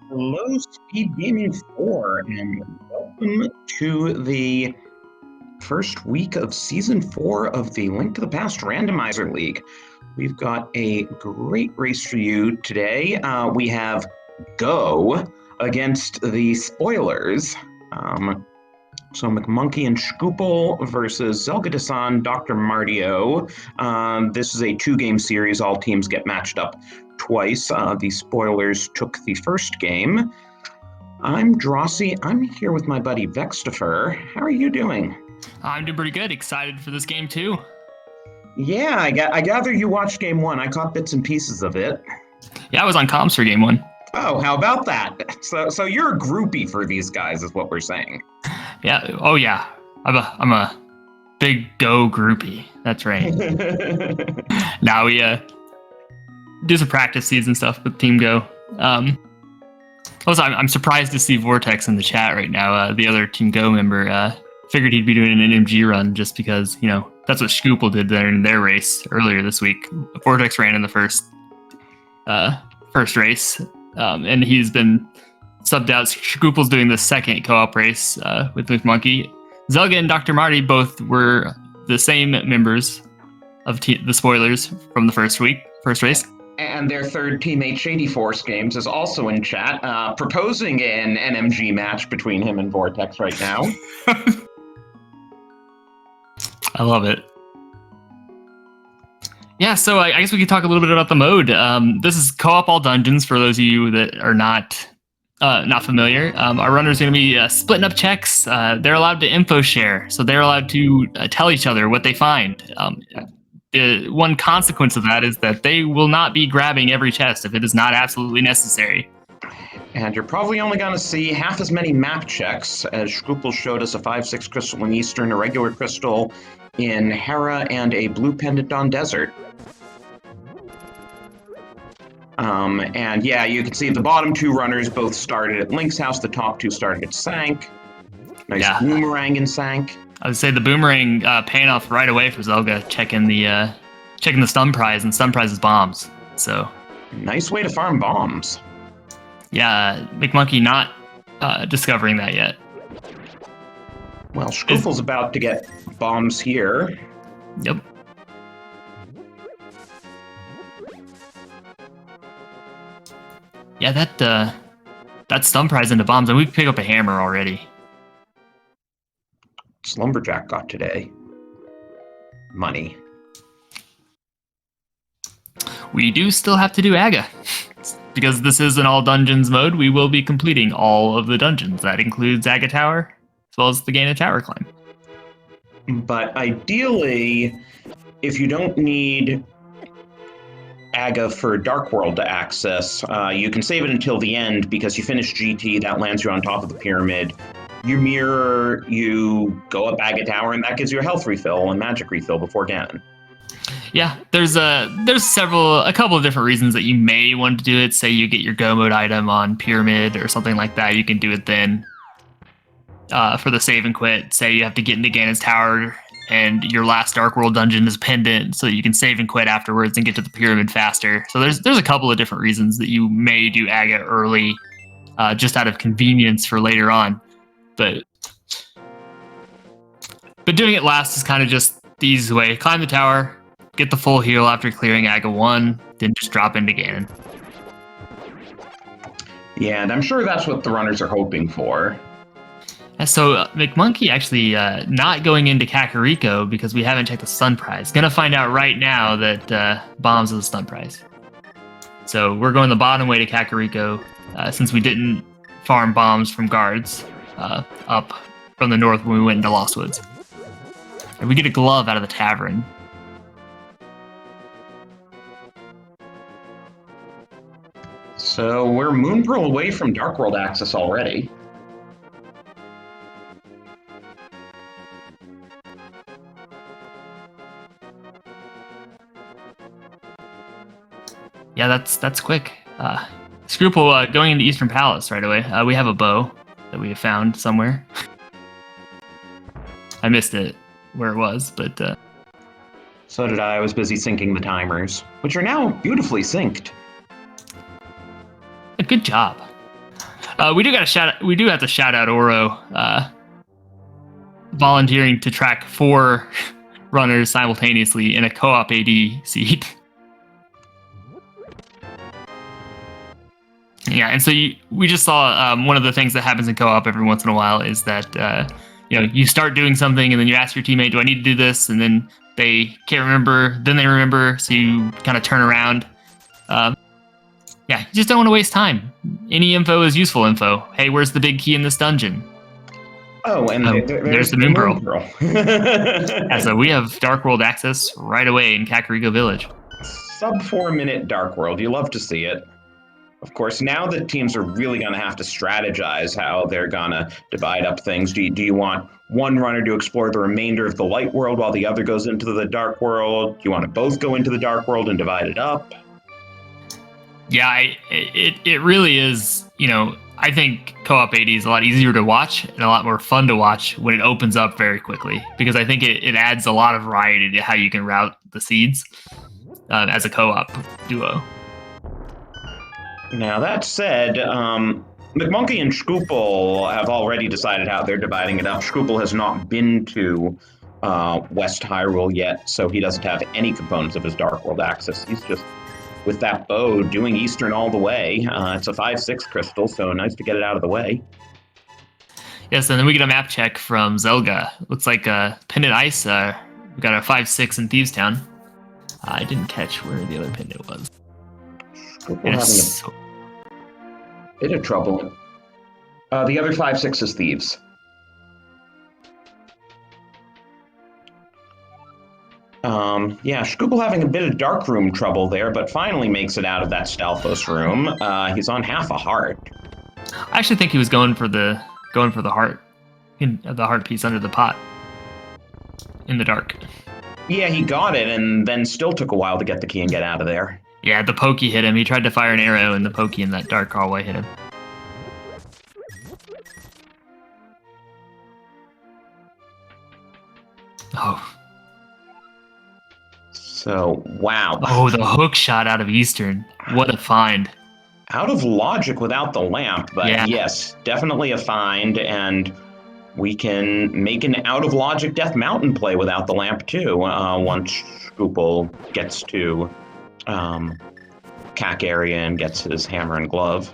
Hello, Speed Gaming 4, and welcome to the first week of Season 4 of the Link to the Past Randomizer League. We've got a great race for you today. We have Go against the Spoilers. So McMonkey and Shkoople versus Zelgadasan, Dr. Mardio. This is a two-game series. All teams get matched up twice. The Spoilers took the first game. I'm Drossi. I'm here with my buddy Vextifer. How are you doing? I'm doing pretty good. Excited for this game too. Yeah, I gather you watched game one. I caught bits and pieces of it. Yeah, I was on comms for game one. Oh, how about that? So you're a groupie for these guys, is what we're saying. Yeah. Oh yeah. I'm a big Go groupie. That's right. Now we do some practice seeds and stuff with Team Go. Also, I'm surprised to see Vortex in the chat right now. The other Team Go member figured he'd be doing an NMG run just because, you know, that's what Shkoople did there in their race earlier this week. Vortex ran in the first race, and he's been subbed out. Shkoople's doing the second co-op race with McMonkey. Zelga and Dr. Marty both were the same members of the Spoilers from the first race. And their third teammate, Shady Force Games, is also in chat, proposing an NMG match between him and Vortex right now. I love it. Yeah, so I guess we could talk a little bit about the mode. This is co-op all dungeons for those of you that are not familiar. Our runners are going to be splitting up checks. They're allowed to info share, so they're allowed to tell each other what they find. One consequence of that is that they will not be grabbing every chest if it is not absolutely necessary. And you're probably only going to see half as many map checks, as Shkoople showed us a 5/6 crystal in Eastern, a regular crystal in Hera, and a blue pendant on Desert. And yeah, you can see the bottom two runners both started at Link's house. The top two started at Sank. Nice boomerang in Sank. I would say the boomerang paying off right away for Zelga, checking the stun prize, and stun prize is bombs. So nice way to farm bombs. Yeah, McMonkey not discovering that yet. Well, Shkoople's about to get bombs here. Yep. Yeah, that stun prize into bombs, and we can pick up a hammer already. Slumberjack got today. Money. We do still have to do Aga. Because this is an all dungeons mode, we will be completing all of the dungeons. That includes Aga Tower, as well as the Gaina Tower climb. But ideally, if you don't need Aga for Dark World to access, you can save it until the end, because you finish GT, that lands you on top of the pyramid. You mirror, you go up Aga Tower, and that gives you a health refill and magic refill before Ganon. Yeah, there's a couple of different reasons that you may want to do it. Say you get your Go mode item on Pyramid or something like that, you can do it then. For the save and quit, say you have to get into Ganon's Tower and your last Dark World dungeon is pendant, so you can save and quit afterwards and get to the Pyramid faster. So there's a couple of different reasons that you may do Aga early, just out of convenience for later on. But doing it last is kind of just the easiest way. Climb the tower, get the full heal after clearing Aga 1, then just drop into Ganon. Yeah, and I'm sure that's what the runners are hoping for. So McMonkey actually not going into Kakariko because we haven't checked the stun prize. Gonna find out right now that bombs is the stun prize. So we're going the bottom way to Kakariko since we didn't farm bombs from guards up from the north when we went into Lost Woods. And we get a glove out of the tavern. So we're Moon Pearl away from Dark World access already. Yeah, that's quick. Shkoople going into Eastern Palace right away. We have a bow that we have found somewhere. I missed it where it was, but... So did I. I was busy syncing the timers, which are now beautifully synced. Good job. We do have to shout out Oro volunteering to track 4 runners simultaneously in a co-op AD seat. Yeah, and so we just saw one of the things that happens in co-op every once in a while is that you start doing something and then you ask your teammate, "Do I need to do this?" And then they can't remember. Then they remember, so you kind of turn around. Yeah, you just don't want to waste time. Any info is useful info. Hey, where's the big key in this dungeon? Oh, and there's the Moon Pearl. Pearl. Yeah, so we have Dark World access right away in Kakariko Village. Sub 4-minute Dark World. You love to see it. Of course, now the teams are really going to have to strategize how they're going to divide up things. Do you want one runner to explore the remainder of the light world while the other goes into the dark world? Do you want to both go into the dark world and divide it up? Yeah, it really is, I think co-op AD is a lot easier to watch and a lot more fun to watch when it opens up very quickly, because I think it adds a lot of variety to how you can route the seeds as a co-op duo. Now, that said, McMonkey and Scoople have already decided how they're dividing it up. Scoople has not been to West Hyrule yet, so he doesn't have any components of his Dark World access. He's just, with that bow, doing Eastern all the way. It's a 5/6 crystal, so nice to get it out of the way. Yes, and then we get a map check from Zelga. Looks like Pendant Ice. We got a 5/6 in Thieves Town. I didn't catch where the other pendant was. Scoople having a bit of trouble. The other 5/6 is Thieves. Yeah, Scoople having a bit of dark room trouble there, but finally makes it out of that Stalfos room. He's on half a heart. I actually think he was going for the heart, the heart piece under the pot in the dark. Yeah, he got it, and then still took a while to get the key and get out of there. Yeah, the pokey hit him. He tried to fire an arrow, and the pokey in that dark hallway hit him. Oh. So, wow. Oh, the hook shot out of Eastern. What a find. Out of logic without the lamp, but yeah. Yes, definitely a find, and we can make an out of logic Death Mountain play without the lamp too, once Scoople gets to CAC area and gets his hammer and glove.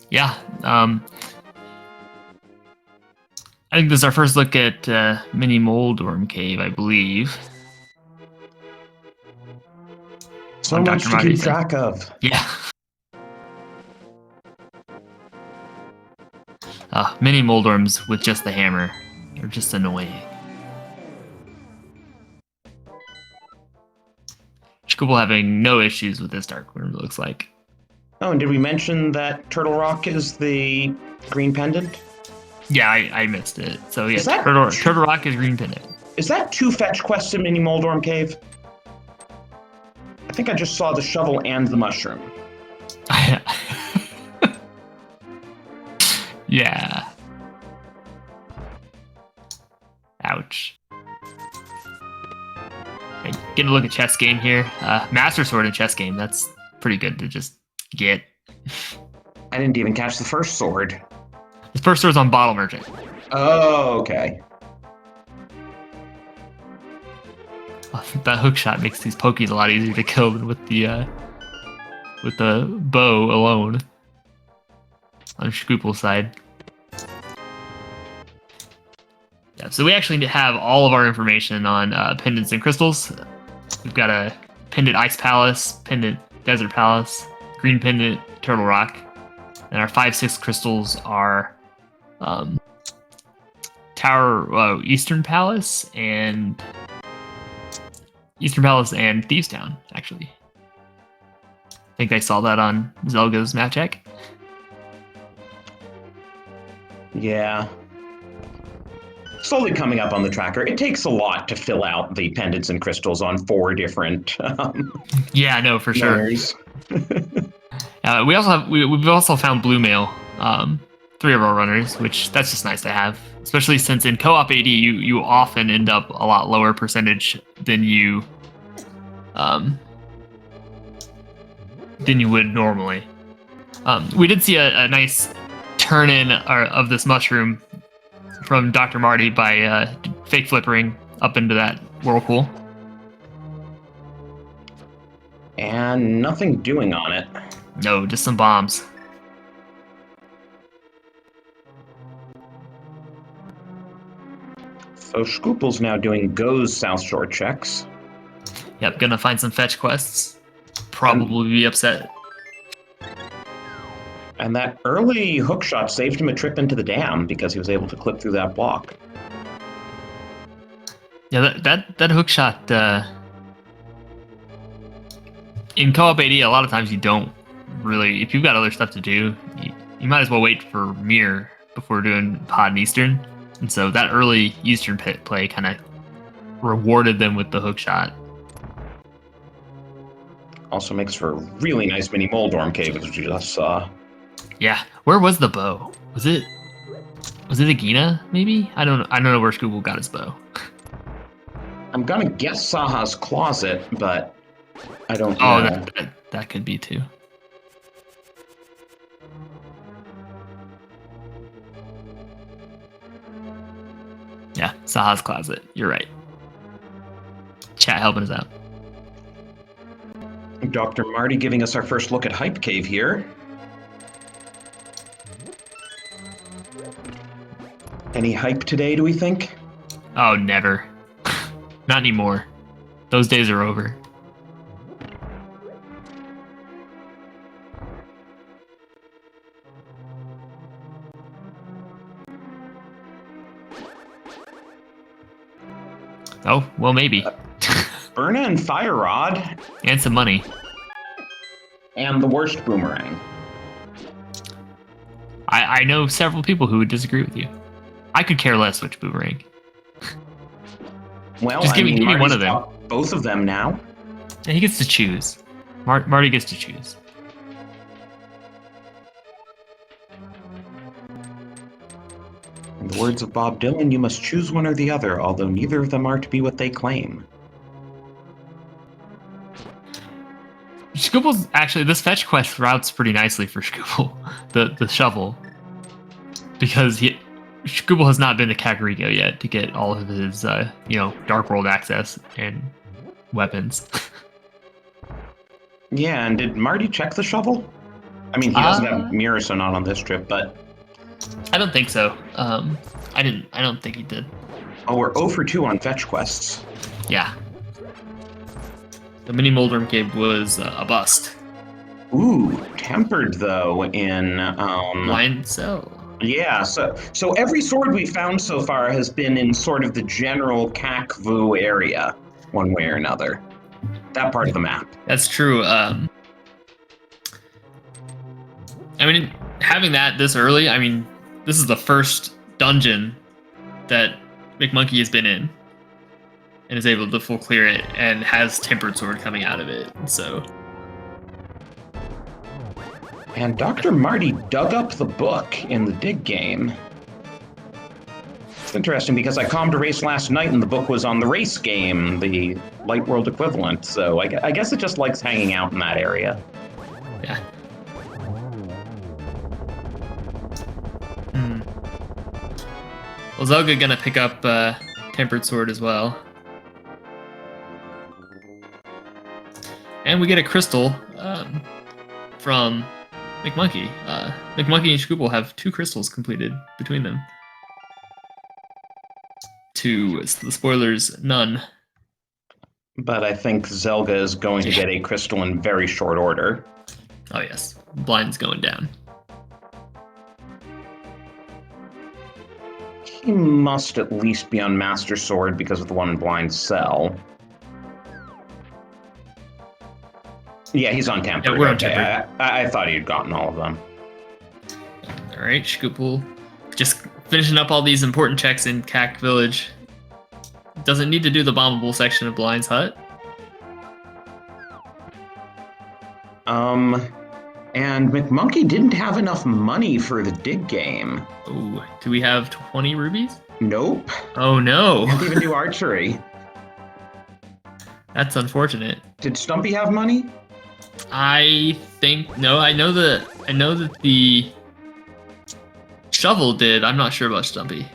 Yeah, I think this is our first look at Mini Moldorm Cave, I believe. So much to keep track of. Yeah. Mini Moldorms with just the hammer are just annoying. Scoople having no issues with this dark room, it looks like. Oh, and did we mention that Turtle Rock is the green pendant? Yeah, I missed it. So yeah, Turtle Rock is green pendant. Is that 2 fetch quests in Mini Moldorm Cave? I think I just saw the shovel and the mushroom. Yeah. Ouch. Right, getting a look at chess game here. Master Sword in chess game. That's pretty good to just get. I didn't even catch the first sword. The first sword's on Bottle Merchant. Oh, okay. That hook shot makes these pokies a lot easier to kill than with the bow alone. On Scoople's side. Yeah, so we actually have all of our information on pendants and crystals. We've got a pendant Ice Palace, pendant Desert Palace, green pendant Turtle Rock, and our 5/6 crystals are Eastern Palace and Thieves Town, actually. I think I saw that on Zelga's map check. Yeah. Slowly coming up on the tracker. It takes a lot to fill out the pendants and crystals on 4 different yeah, no, for sure. We've also found Blue Mail, 3 of our runners, which that's just nice to have. Especially since in co-op AD you often end up a lot lower percentage than you would normally. We did see a nice turn in of this mushroom from Dr. Marty by fake flippering up into that whirlpool. And nothing doing on it. No, just some bombs. So Scoople's now doing Go's South Shore checks. Yep, gonna find some fetch quests. Probably be upset. And that early hook shot saved him a trip into the dam because he was able to clip through that block. Yeah, that hook shot in co-op AD, a lot of times you don't really, if you've got other stuff to do, you might as well wait for Mirror before doing Pod and Eastern. And so that early Eastern pit play kind of rewarded them with the hook shot. Also makes for a really nice mini Moldorm cave, as you just saw. Yeah, where was the bow? Was it Agina? Maybe I don't know where Scooble got his bow. I'm gonna guess Saha's closet, but I don't know. Oh, that could be too. Yeah, Saha's closet. You're right. Chat helping us out. Dr. Marty giving us our first look at Hype Cave here. Any hype today, do we think? Oh, never. Not anymore. Those days are over. Oh, well, maybe. Burna and Fire Rod. And some money. And the worst boomerang. I know several people who would disagree with you. I could care less which boomerang. Well, just give me one of them. Both of them now. Yeah, he gets to choose. Marty gets to choose. In the words of Bob Dylan, you must choose one or the other, although neither of them are to be what they claim. Scoople's actually, this fetch quest routes pretty nicely for Scoople, the shovel, because Scoople has not been to Kakariko yet to get all of his Dark World access and weapons. Yeah, and did Marty check the shovel? I mean, he doesn't have mirror, so not on this trip, but I don't think so. I don't think he did. Oh, we're 0 for 2 on fetch quests. Yeah. The mini Moldorm cave was a bust. Ooh, tempered though in Blind Cell. Yeah, so every sword we found so far has been in sort of the general Kakvu area, one way or another. That part of the map. That's true. I mean, having that this early, I mean, this is the first dungeon that McMonkey has been in and is able to full clear it and has Tempered Sword coming out of it. So. And Dr. Marty dug up the book in the dig game. It's interesting because I commed a race last night and the book was on the race game, the Light World equivalent. So I guess it just likes hanging out in that area. Yeah. Well, Zelga gonna pick up Tempered Sword as well. And we get a crystal from McMonkey. McMonkey and Scoople have 2 crystals completed between them. To the spoilers, none. But I think Zelga is going to get a crystal in very short order. Oh yes, Blind's going down. He must at least be on Master Sword because of the one in Blind Cell. Yeah, he's on Tempered. Yeah, we're on Tempered. I thought he had gotten all of them. All right, Scoople, just finishing up all these important checks in Kak Village. Doesn't need to do the bombable section of Blind's hut. And McMonkey didn't have enough money for the dig game. Oh, do we have 20 rubies? Nope. Oh no. Can't even do archery. That's unfortunate. Did Stumpy have money? I think no. I know that the shovel did. I'm not sure about Stumpy.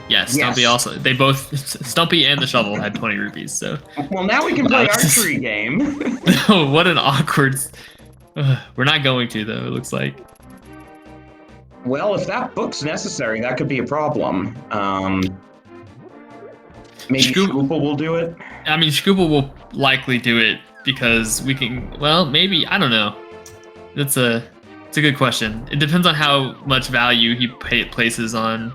Yes, Stumpy Yes. also. They both Stumpy and the shovel had 20 rupees. So Well, now we can play archery game. no, what an awkward. We're not going to though. It looks like. Well, if that book's necessary, that could be a problem. Maybe Scoople will do it. I mean, Scoople will likely do it because we can. Well, maybe I don't know. It's a good question. It depends on how much value he places on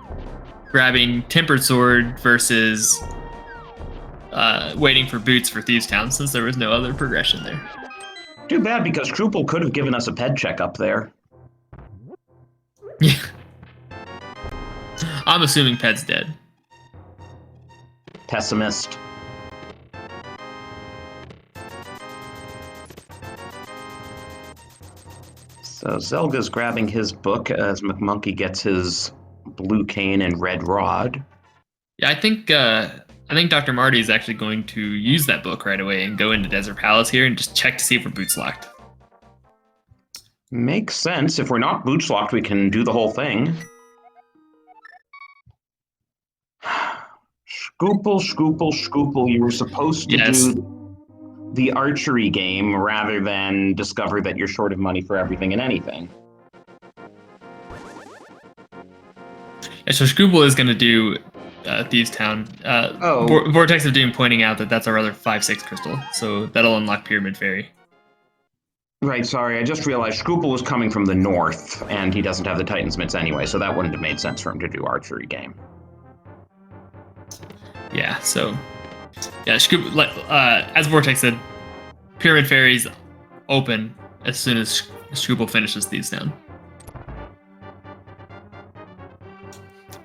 grabbing Tempered Sword versus waiting for Boots for Thieves Town, since there was no other progression there. Too bad, because Scoople could have given us a ped check up there. Yeah. I'm assuming Ped's dead. Pessimist. So Zelga's grabbing his book as McMonkey gets his blue cane and red rod. Yeah, I think Dr. Marty is actually going to use that book right away and go into Desert Palace here and just check to see if her boot's locked. Makes sense. If we're not boots locked, we can do the whole thing. Scoople, Scoople, Scoople, you were supposed to do the archery game rather than discover that you're short of money for everything and anything. Yeah, so Scoople is going to do Thieves Town. Vortex of Doom pointing out that that's our other 5/6 crystal, so that'll unlock Pyramid Fairy. Right, sorry, I just realized Scoople was coming from the north, and he doesn't have the Titan's Mitts anyway, so that wouldn't have made sense for him to do archery game. Yeah, so yeah, as Vortex said, Pyramid Fairy's open as soon as Scoople finishes Thieves Town.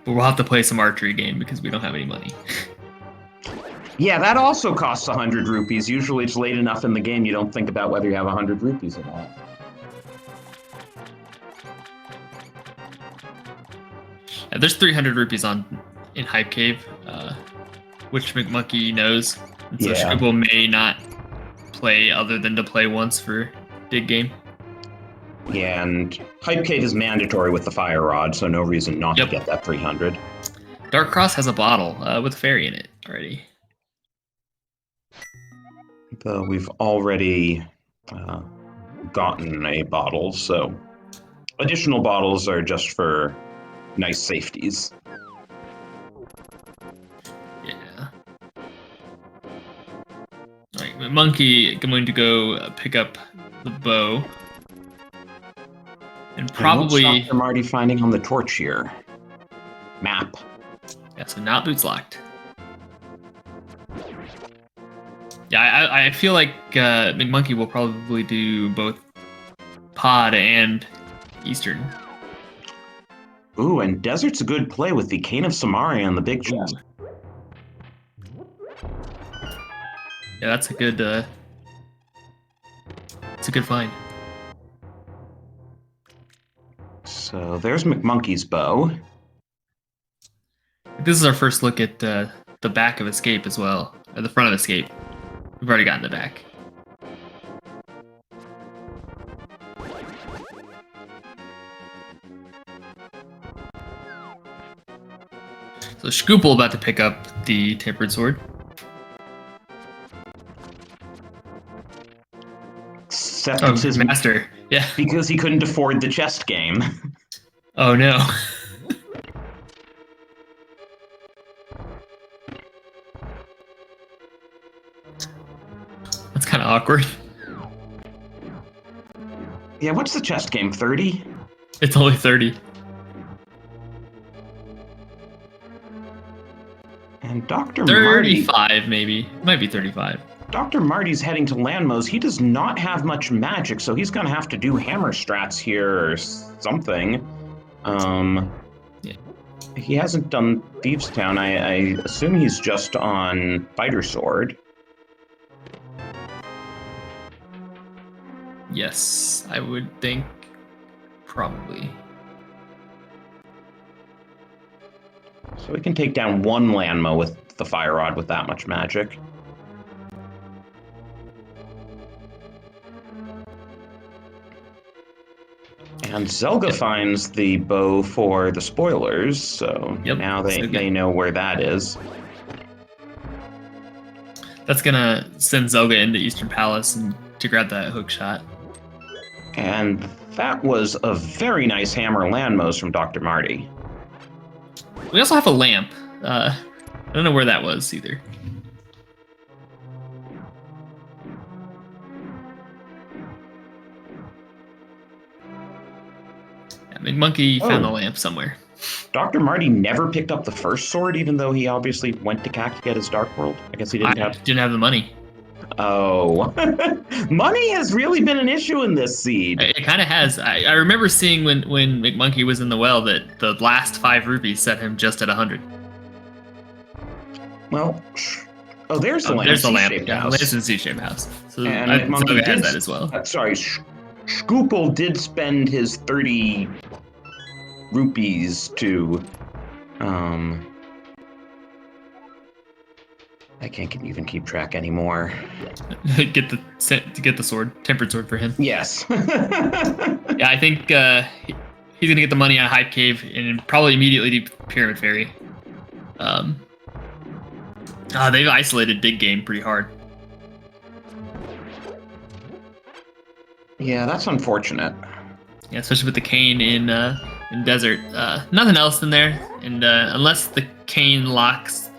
But we'll have to play some archery game because we don't have any money. Yeah, that also costs 100 rupees. Usually it's late enough in the game you don't think about whether you have 100 rupees or not. Yeah, there's 300 rupees in Hype Cave, which McMonkey knows. And so Scoople may not play other than to play once for Dig Game. Yeah, and Hype Cave is mandatory with the Fire Rod, so no reason not to get that 300. Dark Cross has a bottle with a fairy in it already. Though we've already gotten a bottle, so additional bottles are just for nice safeties. Yeah. Alright, Monkey going to go pick up the bow. And probably... what's Dr. Marty finding on the torch here? Map. Yeah, so not boots locked. Yeah, I feel like McMonkey will probably do both Pod and Eastern. Ooh, and Desert's a good play with the Cane of Samaria and the big chest. Yeah, that's a good find. So there's McMonkey's bow. This is our first look at the back of Escape as well, or the front of Escape. We've already gotten the back. So Scoople about to pick up the Tempered Sword. Except it's his master. Yeah. Because he couldn't afford the chest game. Oh no. That's kind of awkward. Yeah, what's the chest game? 30? It's only 30. And Dr. 35 maybe. It might be 35. Dr. Marty's heading to Landmos. He does not have much magic, so he's going to have to do hammer strats here or something. Yeah. He hasn't done Thieves Town. I assume he's just on Fighter Sword. Yes, I would think probably. So we can take down one Landmo with the Fire Rod with that much magic. And Zelga finds the bow for the spoilers, so now they know where that is. That's gonna send Zelga into Eastern Palace and to grab that hook shot. And that was a very nice hammer landmos from Dr. Marty. We also have a lamp. I don't know where that was either. Yeah, McMonkey found the lamp somewhere. Dr. Marty never picked up the first sword, even though he obviously went to CAC to get his Dark World. I guess he didn't have the money. Oh. Money has really been an issue in this seed. It kind of has. I remember seeing when McMonkey was in the well that the last 5 rupees set him just at 100. Well, there's the lamp. There's the lamp. House. There's the C-shaped house. So and McMonkey has that as well. Sorry, Scoople did spend his 30 rupees to I can't even keep track anymore. get the sword, tempered sword for him. Yes. Yeah, I think he's gonna get the money on Hype Cave and probably immediately do Pyramid Fairy. They've isolated Dig Game pretty hard. Yeah, that's unfortunate. Yeah, especially with the cane in Desert. Nothing else in there, and unless the cane locks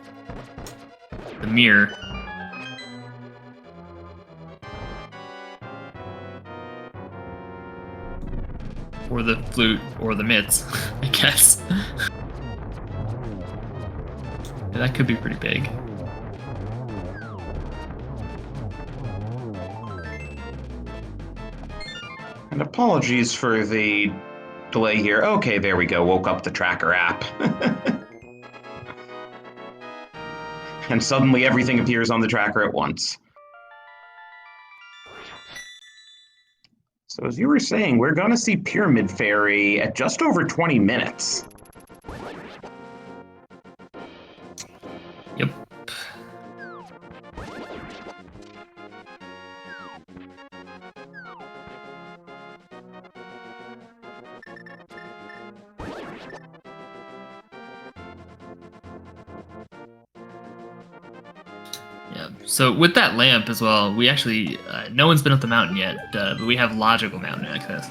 the mirror. Or the flute, or the mitts, I guess. Yeah, that could be pretty big. And apologies for the delay here. Okay, there we go. Woke up the tracker app. And suddenly everything appears on the tracker at once. So as you were saying, we're going to see Pyramid Fairy at just over 20 minutes. Yep. Yeah. So with that lamp as well, we actually no one's been up the mountain yet, but we have logical mountain access.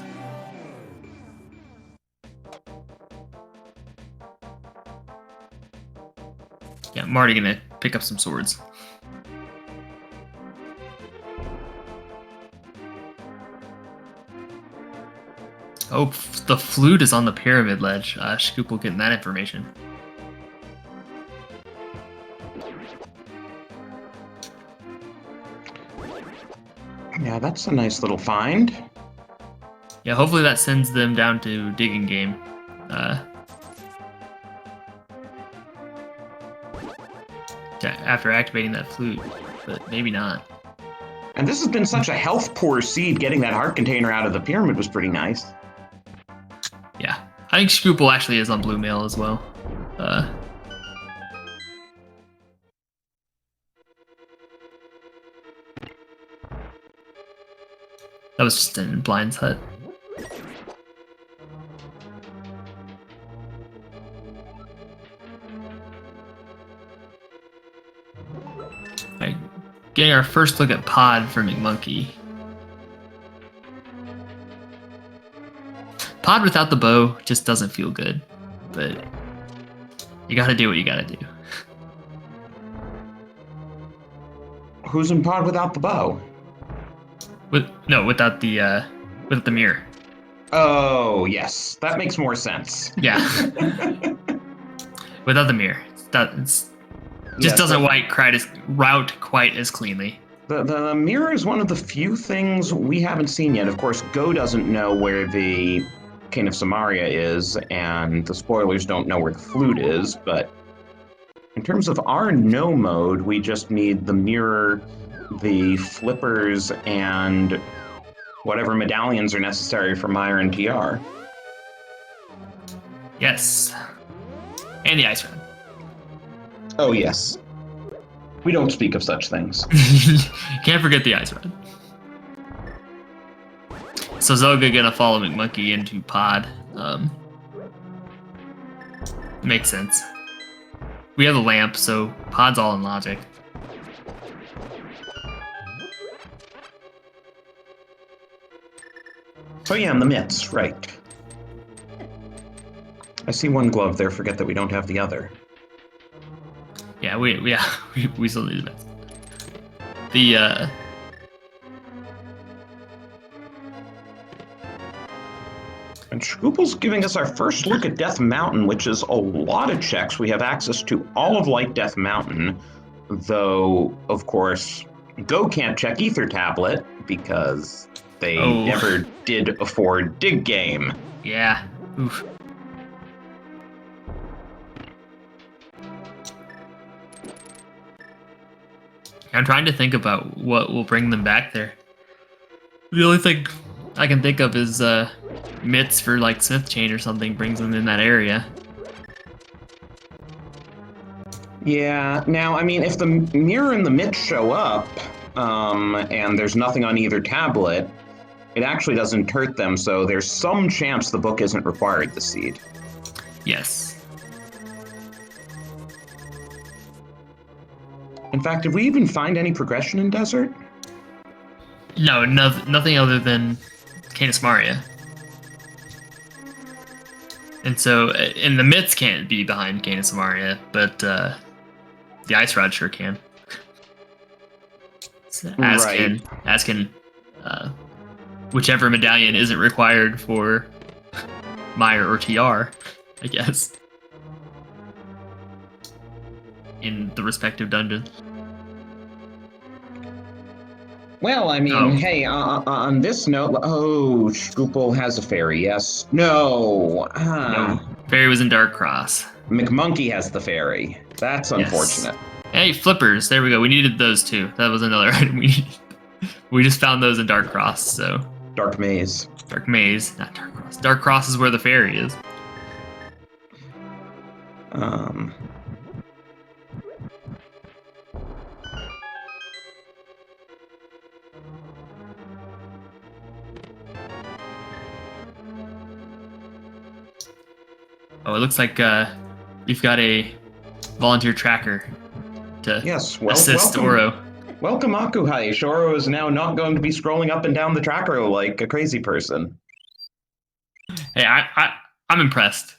Yeah, I'm already gonna pick up some swords. Oh, the flute is on the pyramid ledge. Scoop will get that information. Yeah, that's a nice little find. Yeah, hopefully that sends them down to Digging Game. After activating that flute, but maybe not. And this has been such a health poor seed. Getting that heart container out of the pyramid was pretty nice. Yeah, I think Scoople actually is on blue mail as well. That was just in Blind's hut. Alright, getting our first look at Pod for McMonkey. Pod without the bow just doesn't feel good, but you gotta do what you gotta do. Who's in Pod without the bow? Without the mirror. Oh, yes. That makes more sense. Yeah. Without the mirror. Doesn't route quite as cleanly. The mirror is one of the few things we haven't seen yet. Of course, Go doesn't know where the King of Samaria is, and the spoilers don't know where the flute is, but in terms of our no mode, we just need the mirror, the flippers, and whatever medallions are necessary for Meyer and TR. Yes. And the ice rod. Oh, yes. We don't speak of such things. Can't forget the ice rod. So Zoga gonna follow McMonkey into Pod. Makes sense. We have a lamp, so Pod's all in logic. So yeah, in the mitts, right. I see one glove there, forget that we don't have the other. Yeah, we still need the mitts. The And Shkoople's giving us our first look at Death Mountain, which is a lot of checks. We have access to all of Light Death Mountain, though, of course, Go can't check Ether Tablet because they never did afford Dig Game. Yeah. Oof. I'm trying to think about what will bring them back there. The only thing I can think of is mitts for like Smith Chain or something brings them in that area. Yeah, now, I mean, if the mirror and the mitts show up, and there's nothing on either tablet, it actually doesn't hurt them, so there's some chance the book isn't required this seed. Yes. In fact, did we even find any progression in Desert? No, nothing other than Canis Maria. And so, and the mitts can't be behind Canis Maria, but the Ice Rod sure can. So as can whichever medallion isn't required for Meyer or TR, I guess, in the respective dungeon. Well, I mean, hey, on this note, Shkoople has a fairy, yes? No. No, fairy was in Dark Cross. McMonkey has the fairy. That's unfortunate. Yes. Hey, flippers, there we go. We needed those too. That was another item we needed. We just found those in Dark Cross, so. Dark Maze. Dark Maze, not Dark Cross. Dark Cross is where the fairy is. Oh, it looks like we've got a volunteer tracker to assist Oro. Welcome, Akuhai. Oro is now not going to be scrolling up and down the tracker like a crazy person. Hey, I'm impressed.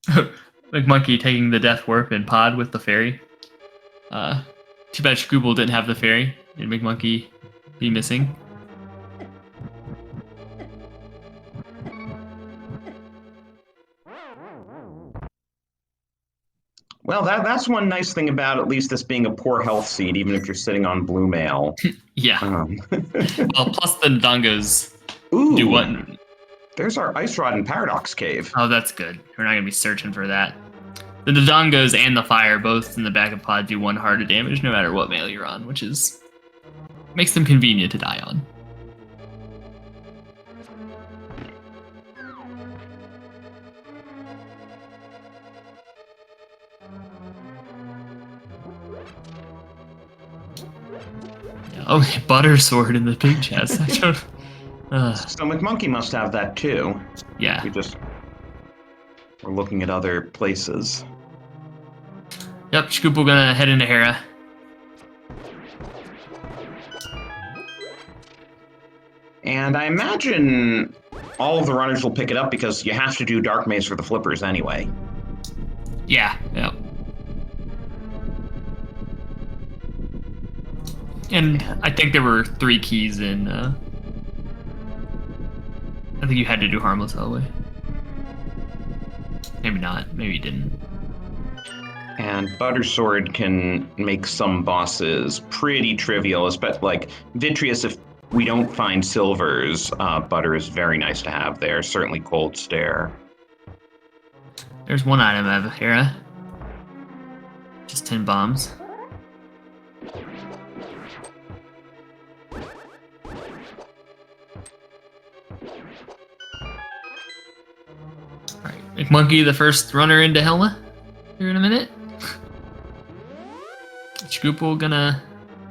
McMonkey taking the Death Warp and Pod with the fairy. Too bad Shkoople didn't have the fairy. Did McMonkey be missing? Well, that's one nice thing about at least this being a poor health seed, even if you're sitting on blue mail. Yeah. Well, plus the Ndongos do one. There's our Ice Rod and Paradox Cave. Oh, that's good. We're not going to be searching for that. The Ndongos and the fire, both in the back of Pod, do 1 heart of damage no matter what mail you're on, which is makes them convenient to die on. Oh, butter sword in the big chest. I don't. So McMonkey must have that too. Yeah. We're looking at other places. Yep, Shkoople gonna head into Hera. And I imagine all of the runners will pick it up because you have to do Dark Maze for the flippers anyway. Yeah. Yep. And I think there were 3 keys in. I think you had to do Harmless Hellway. Maybe not. Maybe you didn't. And Buttersword can make some bosses pretty trivial, especially like Vitreous. If we don't find silvers, Butter is very nice to have there. Certainly Cold Stare. There's one item I have Hera. Just 10 bombs. Alright, McMonkey, the first runner into Helma here in a minute. Shkoople gonna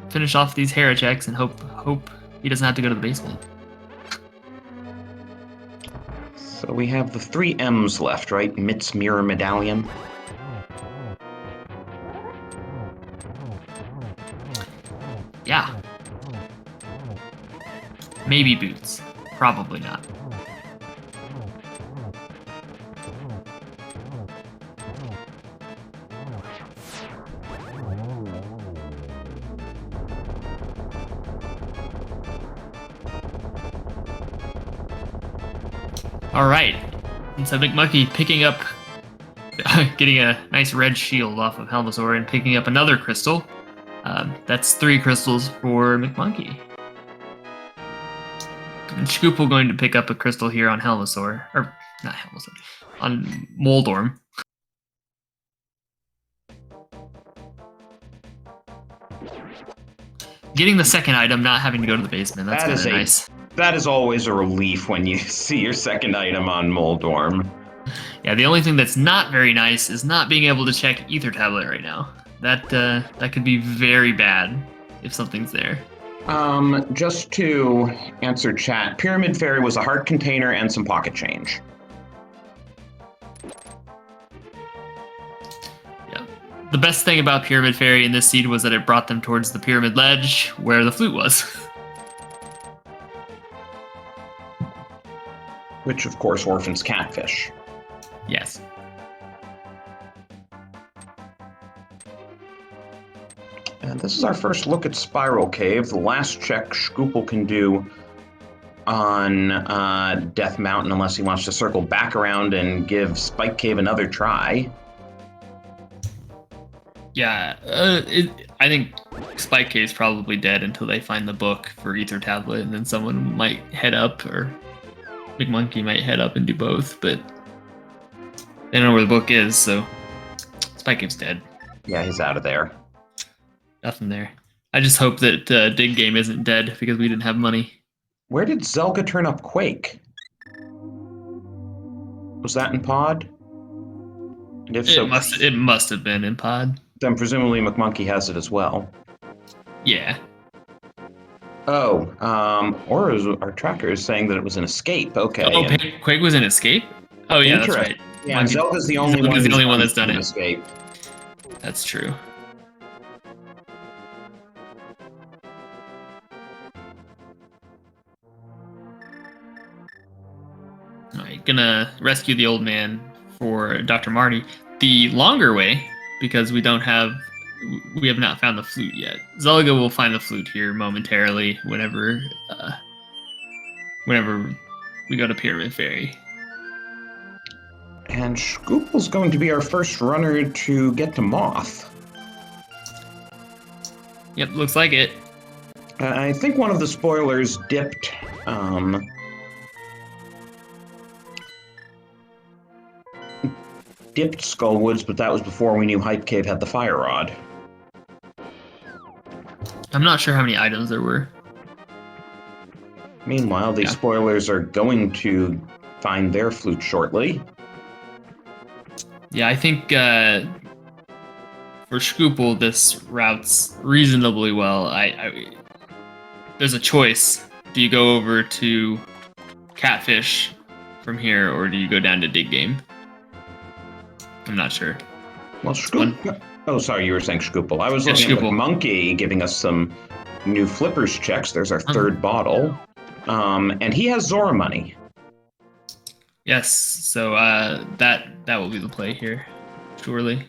finish off these Hera checks and hope he doesn't have to go to the basement. So we have the 3 M's left, right? Mit's Mirror Medallion. Yeah. Maybe boots. Probably not. All right. And so McMonkey picking up, getting a nice red shield off of Helmasaur and picking up another crystal. That's 3 crystals for McMonkey. And Scoople going to pick up a crystal here on Helmasaur. Or, not Helmasaur. On Moldorm. Getting the second item, not having to go to the basement. That's kind of nice. That is always a relief when you see your second item on Moldorm. Yeah, the only thing that's not very nice is not being able to check Ether Tablet right now. That could be very bad if something's there. Just to answer chat, Pyramid Fairy was a heart container and some pocket change. Yeah. The best thing about Pyramid Fairy in this seed was that it brought them towards the pyramid ledge where the flute was. Which, of course, orphans catfish. Yes. And this is our first look at Spiral Cave. The last check Scoople can do on Death Mountain, unless he wants to circle back around and give Spike Cave another try. Yeah, I think Spike Cave's probably dead until they find the book for Ether Tablet, and then someone might head up, or McMonkey might head up and do both, but they don't know where the book is, so Spike Cave's dead. Yeah, he's out of there. Nothing there. I just hope that Dig Game isn't dead because we didn't have money. Where did Zelga turn up Quake? Was that in Pod? And if so, it must have been in Pod. Then presumably McMonkey has it as well. Yeah. Oh, or our tracker is saying that it was an escape. Okay. Oh, Quake was an escape? Oh, yeah, that's right. Yeah, Zelda's the only one that's done it. Escape. That's true. Alright, gonna rescue the old man for Dr. Marty the longer way because we have not found the flute yet. Zelga will find the flute here momentarily whenever we go to Pyramid Fairy. And Scoople's going to be our first runner to get to Moth. Yep, looks like it. I think one of the spoilers dipped Skullwoods, but that was before we knew Hype Cave had the Fire Rod. I'm not sure how many items there were. Meanwhile, these spoilers are going to find their flute shortly. Yeah, I think for Scoople, this routes reasonably well. There's a choice. Do you go over to Catfish from here, or do you go down to Dig Game? I'm not sure. Well, Scoople... Oh, sorry, you were saying Scoople. I was looking at Monkey giving us some new flippers checks. There's our third bottle. And he has Zora money. Yes, so that will be the play here, surely.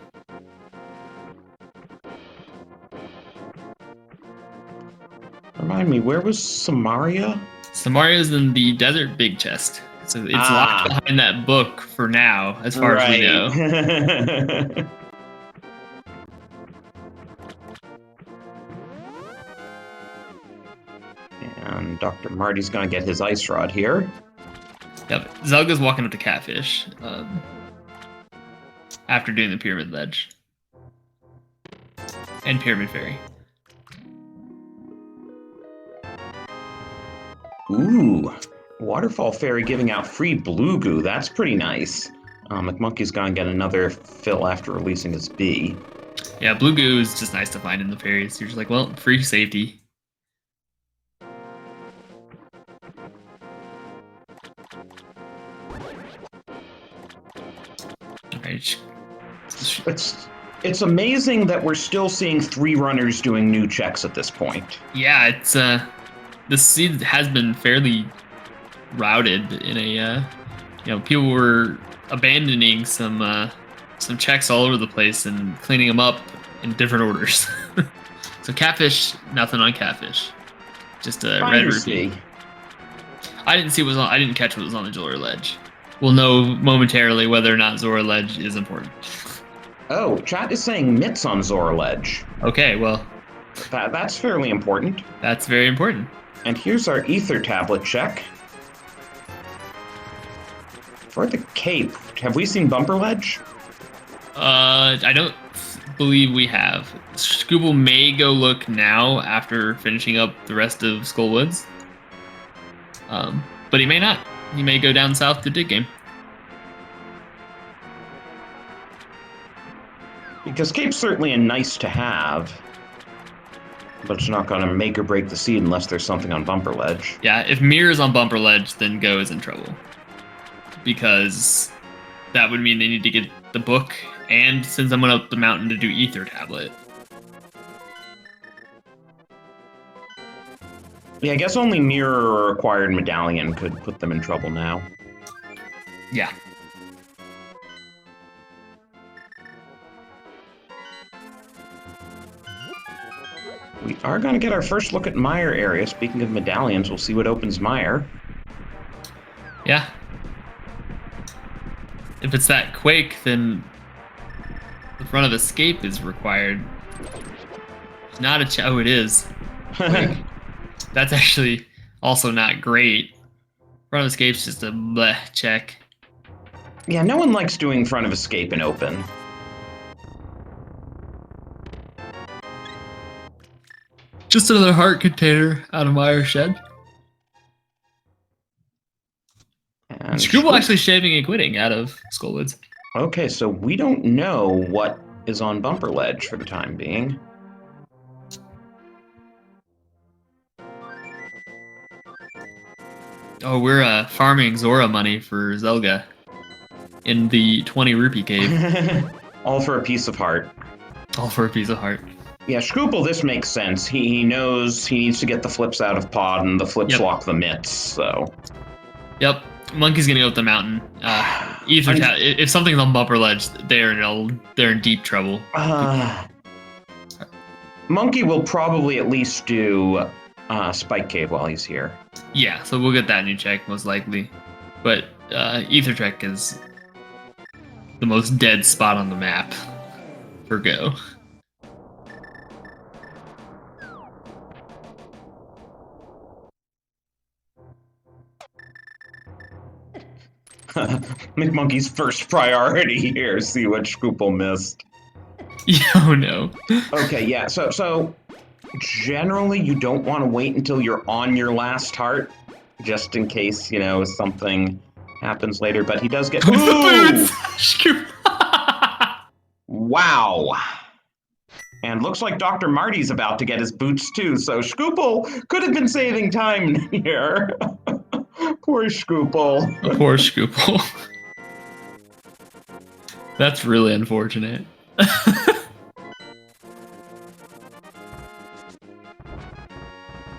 Remind me, where was Samaria? Samaria's in the desert big chest. So it's locked behind that book for now, as far as we know. And Dr. Marty's gonna get his ice rod here. Yep, Zelga's walking up to Catfish after doing the Pyramid Ledge. And Pyramid Fairy. Ooh, Waterfall Fairy giving out free blue goo. That's pretty nice. McMonkey's gonna get another fill after releasing his bee. Yeah, blue goo is just nice to find in the fairies. You're just like, well, free safety. Right. It's amazing that we're still seeing 3 runners doing new checks at this point. Yeah, it's this seed has been fairly routed in a people were abandoning some checks all over the place and cleaning them up in different orders. So catfish, nothing on catfish. Just a red rupee. I didn't see what was on. I didn't catch what was on the Zora ledge. We'll know momentarily whether or not Zora ledge is important. Oh, chat is saying mitts on Zora ledge. Okay, well, that's fairly important. That's very important. And here's our ether tablet check. For the cape, have we seen bumper ledge? I don't believe we have. Scooble may go look now after finishing up the rest of Skullwoods. But he may not. He may go down south to dig game. Because cape's certainly a nice to have, but it's not going to make or break the seed unless there's something on bumper ledge. Yeah, if Mirror is on bumper ledge, then Go is in trouble. Because that would mean they need to get the book and send someone up the mountain to do ether tablet. Yeah, I guess only Mirror or Acquired Medallion could put them in trouble now. Yeah. We are going to get our first look at Mire area. Speaking of medallions, we'll see what opens Mire. Yeah. If it's that Quake, then the front of Escape is required. It's not a oh, it is. That's actually also not great. Front of Escape's just a bleh check. Yeah, no one likes doing front of Escape in open. Just another heart container out of Mire shed. And Screwball actually shaving and quitting out of Skullwoods. Okay, so we don't know what is on bumper ledge for the time being. Oh, we're farming Zora money for Zelga in the 20 rupee cave. All for a piece of heart. All for a piece of heart. Yeah, Scroople, this makes sense. He knows he needs to get the flips out of pod, and the flips lock the mitts, so... Yep. Monkey's gonna go up the mountain. If something's on bumper ledge, they're in deep trouble. Monkey will probably at least do Spike Cave while he's here. Yeah, so we'll get that new check most likely. But Ether Trek is the most dead spot on the map for Go. McMonkey's first priority here, see what Scoople missed. Oh no. Okay, yeah, so generally you don't want to wait until you're on your last heart, just in case, something happens later, but he does get... The boots! Wow. And looks like Dr. Marty's about to get his boots too, so Scoople could have been saving time here. Poor Scoople. Poor Scoople. That's really unfortunate.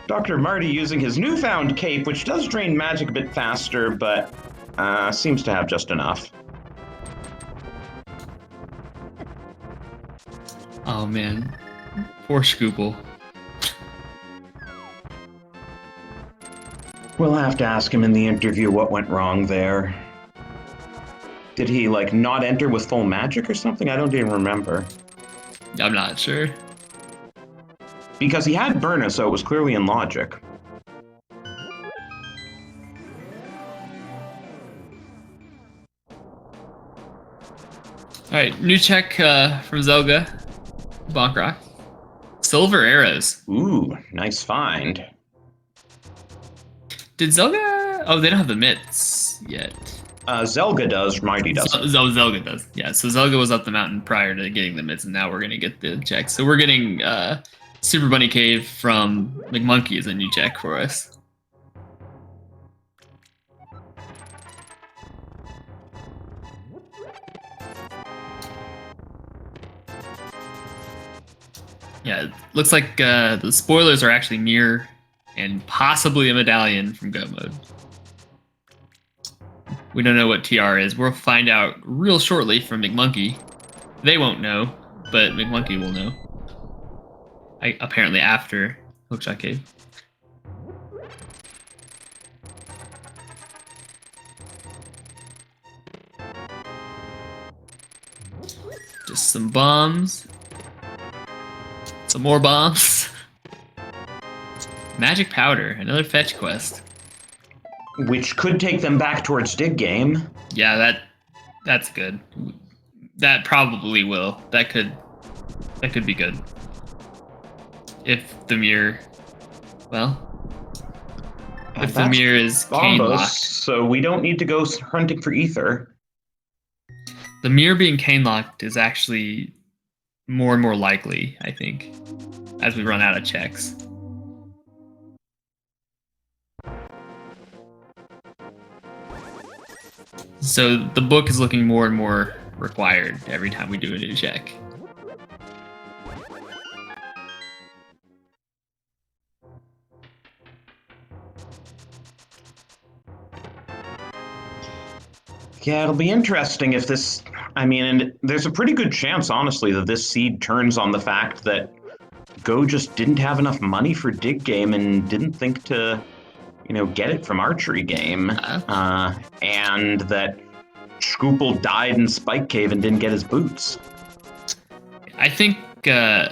Dr. Marty using his newfound cape, which does drain magic a bit faster, but seems to have just enough. Oh man. Poor Scoople. We'll have to ask him in the interview what went wrong there. Did he, not enter with full magic or something? I don't even remember. I'm not sure. Because he had Burna, so it was clearly in logic. Alright, new check from Zelga. Bonk Rock. Silver arrows. Ooh, nice find. Did Zelga... Oh, they don't have the mitts yet. Zelga does, Mighty doesn't. Zelga does. Yeah, so Zelga was up the mountain prior to getting the mitts, and now we're going to get the check. So we're getting Super Bunny Cave from McMonkey as a new check for us. Yeah, it looks like the spoilers are actually Mir and possibly a medallion from Go mode. We don't know what TR is. We'll find out real shortly from McMonkey. They won't know, but McMonkey will know. Apparently after Hookshot Cave. Just some bombs. Some more bombs. Magic powder, another fetch quest. Which could take them back towards Dig Game. Yeah, that's good. That probably will. That could be good. If the mirror, if the mirror is cane locked, so we don't need to go hunting for ether. The mirror being cane locked is actually more and more likely, I think, as we run out of checks. So the book is looking more and more required every time we do a new check. Yeah, it'll be interesting if this... I mean, and there's a pretty good chance, honestly, that this seed turns on the fact that Go just didn't have enough money for Dig Game and didn't think to, get it from Archery Game. And that Scoople died in Spike Cave and didn't get his boots. I think Go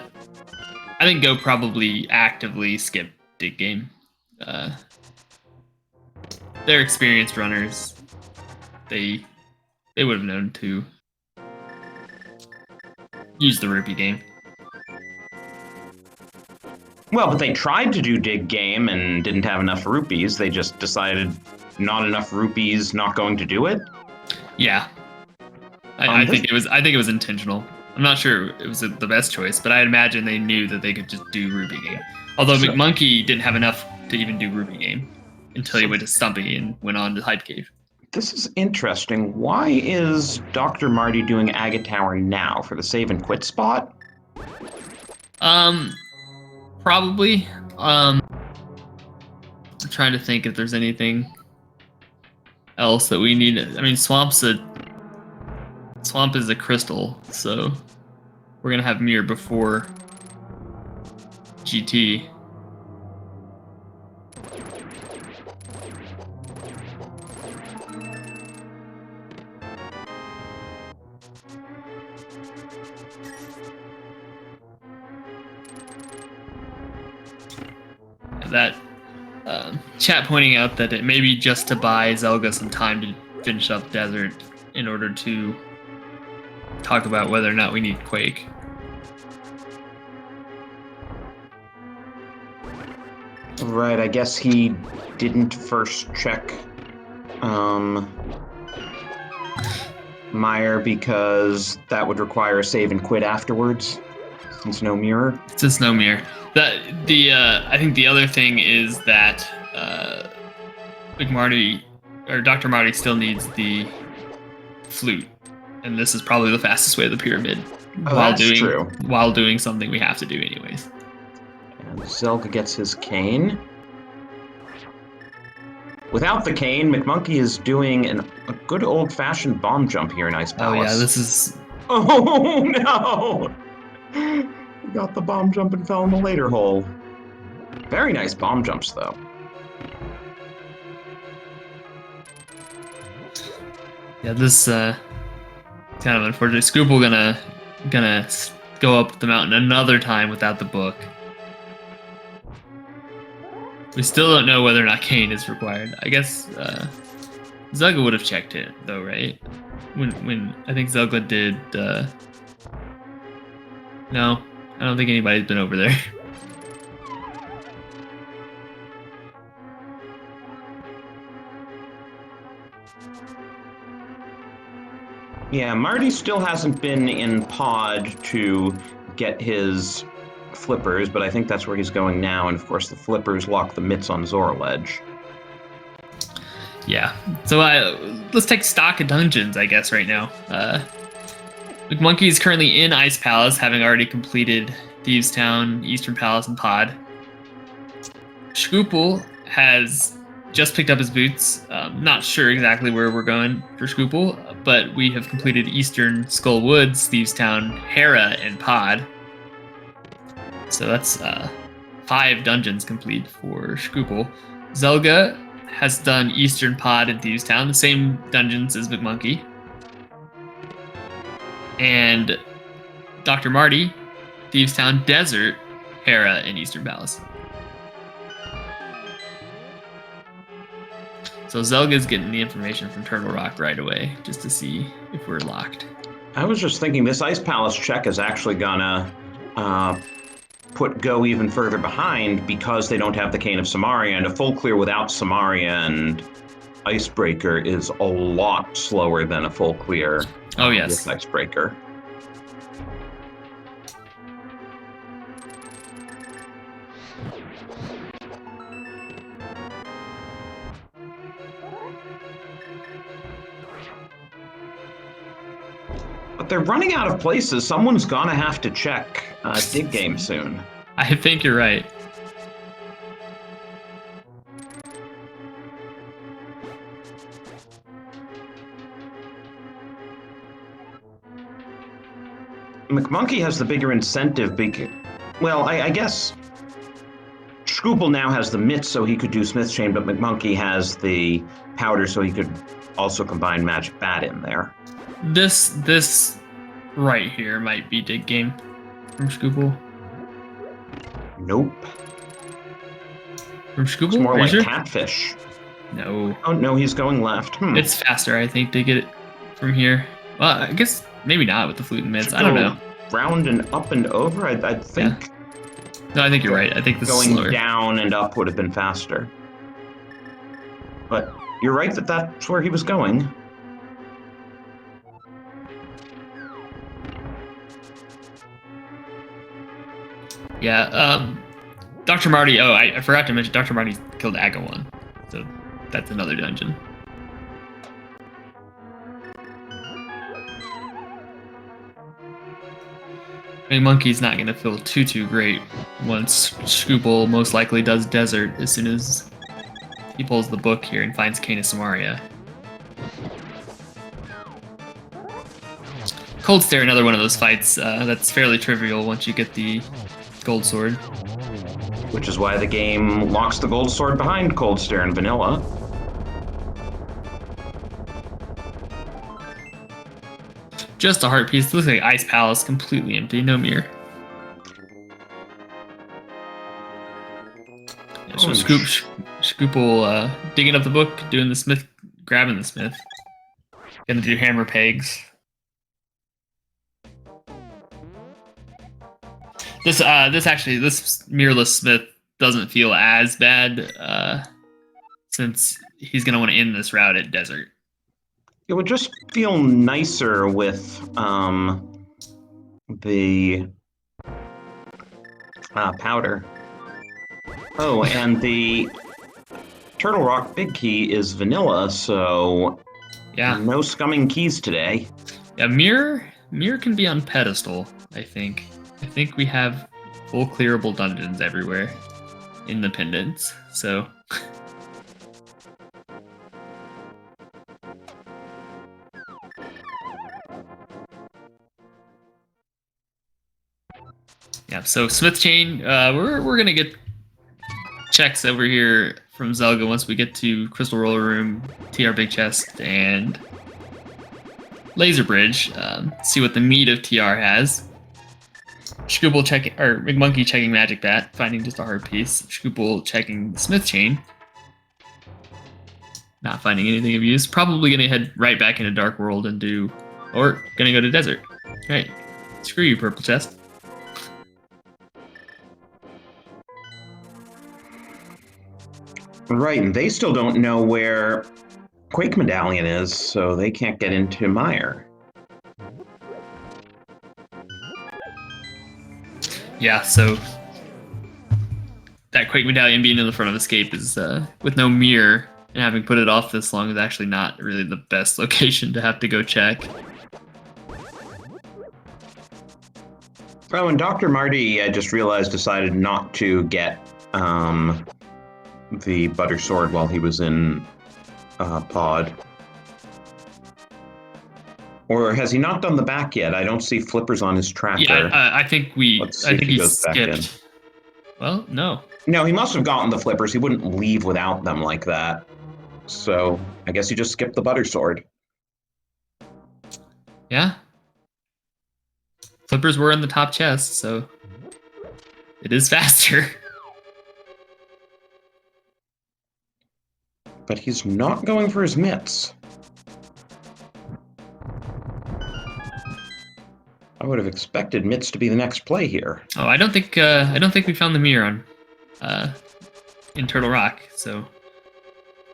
probably actively skipped Dig Game. They're experienced runners. They would have known to use the rupee game. Well, but they tried to do Dig Game and didn't have enough rupees. They just decided not enough rupees, not going to do it. Yeah, I think it was intentional. I'm not sure it was the best choice, but I imagine they knew that they could just do rupee game. Although McMonkey didn't have enough to even do rupee game until he went to Stumpy and went on to Hype Cave. This is interesting. Why is Dr. Marty doing Agate Tower now? For the save and quit spot? Probably. I'm trying to think if there's anything else that we need. I mean, Swamp is a crystal, so we're gonna have Mirror before GT. That chat pointing out that it may be just to buy Zelga some time to finish up Desert in order to talk about whether or not we need Quake. Right, I guess he didn't first check Meyer because that would require a save and quit afterwards, since no mirror. Since no mirror. I think the other thing is that McMarty or Dr. Marty still needs the flute, and this is probably the fastest way to the pyramid while doing something we have to do anyways. And Zelga gets his cane. Without the cane, McMonkey is doing a good old-fashioned bomb jump here in Ice Palace. Oh yeah, this is... Oh no! He got the bomb jump and fell in the later hole. Very nice bomb jumps, though. Yeah, this kind of unfortunate. Scoople gonna go up the mountain another time without the book. We still don't know whether or not cane is required. I guess Zelga would have checked it though, right? When I think Zelga did. No, I don't think anybody's been over there. Yeah, Marty still hasn't been in pod to get his flippers, but I think that's where he's going now, and of course the flippers lock the mitts on Zora Ledge. Yeah, so let's take stock of dungeons, I guess, right now. McMonkey is currently in Ice Palace, having already completed Thieves Town, Eastern Palace, and Pod. Scoople has just picked up his boots. Not sure exactly where we're going for Scoople, but we have completed Eastern Skull Woods, Thieves Town, Hera, and Pod. So that's 5 dungeons complete for Scoople. Zelga has done Eastern Pod and Thieves Town, the same dungeons as McMonkey. And Dr. Marty, Thieves Town, Desert, Hera, and Eastern Palace. So Zelga's getting the information from Turtle Rock right away, just to see if we're locked. I was just thinking this Ice Palace check is actually gonna put Go even further behind because they don't have the Cane of Samaria, and a full clear without Samaria and Icebreaker is a lot slower than a full clear with Icebreaker. But they're running out of places. Someone's gonna have to check Dig Game soon. I think you're right. McMonkey has the bigger incentive. Well, I guess Scoople now has the mitts, so he could do Smith's Chain, but McMonkey has the powder, so he could also combine Magic Bat in there. This right here might be Dig Game from Scoople. Nope. From Scoople? It's more Are like you sure? Catfish. No. Oh, no, he's going left. It's faster, I think, to get it from here. Well, I guess maybe not with the flute and mitts. I don't know. Round and up and over, I think. Yeah. No, I think you're right. I think this going is slower. Down and up would have been faster. But you're right that that's where he was going. Yeah, Dr. Marty, I forgot to mention, Dr. Marty killed Agawon, so that's another dungeon. I mean, Monkey's not going to feel too great once Scoople most likely does Desert as soon as he pulls the book here and finds Cane of Samaria. Cold Stare, another one of those fights that's fairly trivial once you get the Gold Sword. Which is why the game locks the Gold Sword behind Cold Stare and Vanilla. Just a heart piece. Looks like Ice Palace, completely empty, no mirror. Yeah, so Scoople digging up the book, doing the Smith, grabbing the Smith. Gonna do hammer pegs. This mirrorless Smith doesn't feel as bad since he's gonna want to end this route at Desert. It would just feel nicer with the powder. Oh, and the Turtle Rock Big Key is vanilla, so yeah, no scumming keys today. Yeah, mirror can be on pedestal, I think. I think we have full clearable dungeons everywhere in the pendants, so. Yeah, so Smith Chain, we're gonna get checks over here from Zelga once we get to Crystal Roller Room, TR Big Chest, and Laser Bridge. See what the meat of TR has. Scoople checking, or McMonkey checking Magic Bat, finding just a hard piece. Scoople checking the Smith Chain, not finding anything of use. Probably gonna head right back into Dark World and or gonna go to Desert. Right, screw you, Purple Chest. Right, and they still don't know where Quake Medallion is, so they can't get into Mire. Yeah, so that Quake Medallion being in the front of Escape is, with no mirror and having put it off this long, is actually not really the best location to have to go check. Oh, and Dr. Marty, I just realized, decided not to get the butter sword while he was in pod. Or has he not done the back yet? I don't see flippers on his tracker. Yeah, I think we. Let's see I if think he he goes back in. skipped. Well, no. No, he must have gotten the flippers. He wouldn't leave without them like that. So I guess he just skipped the butter sword. Yeah. Flippers were in the top chest, so it is faster. But he's not going for his mitts. I would have expected mitts to be the next play here. Oh, I don't think we found the mirror on in Turtle Rock, so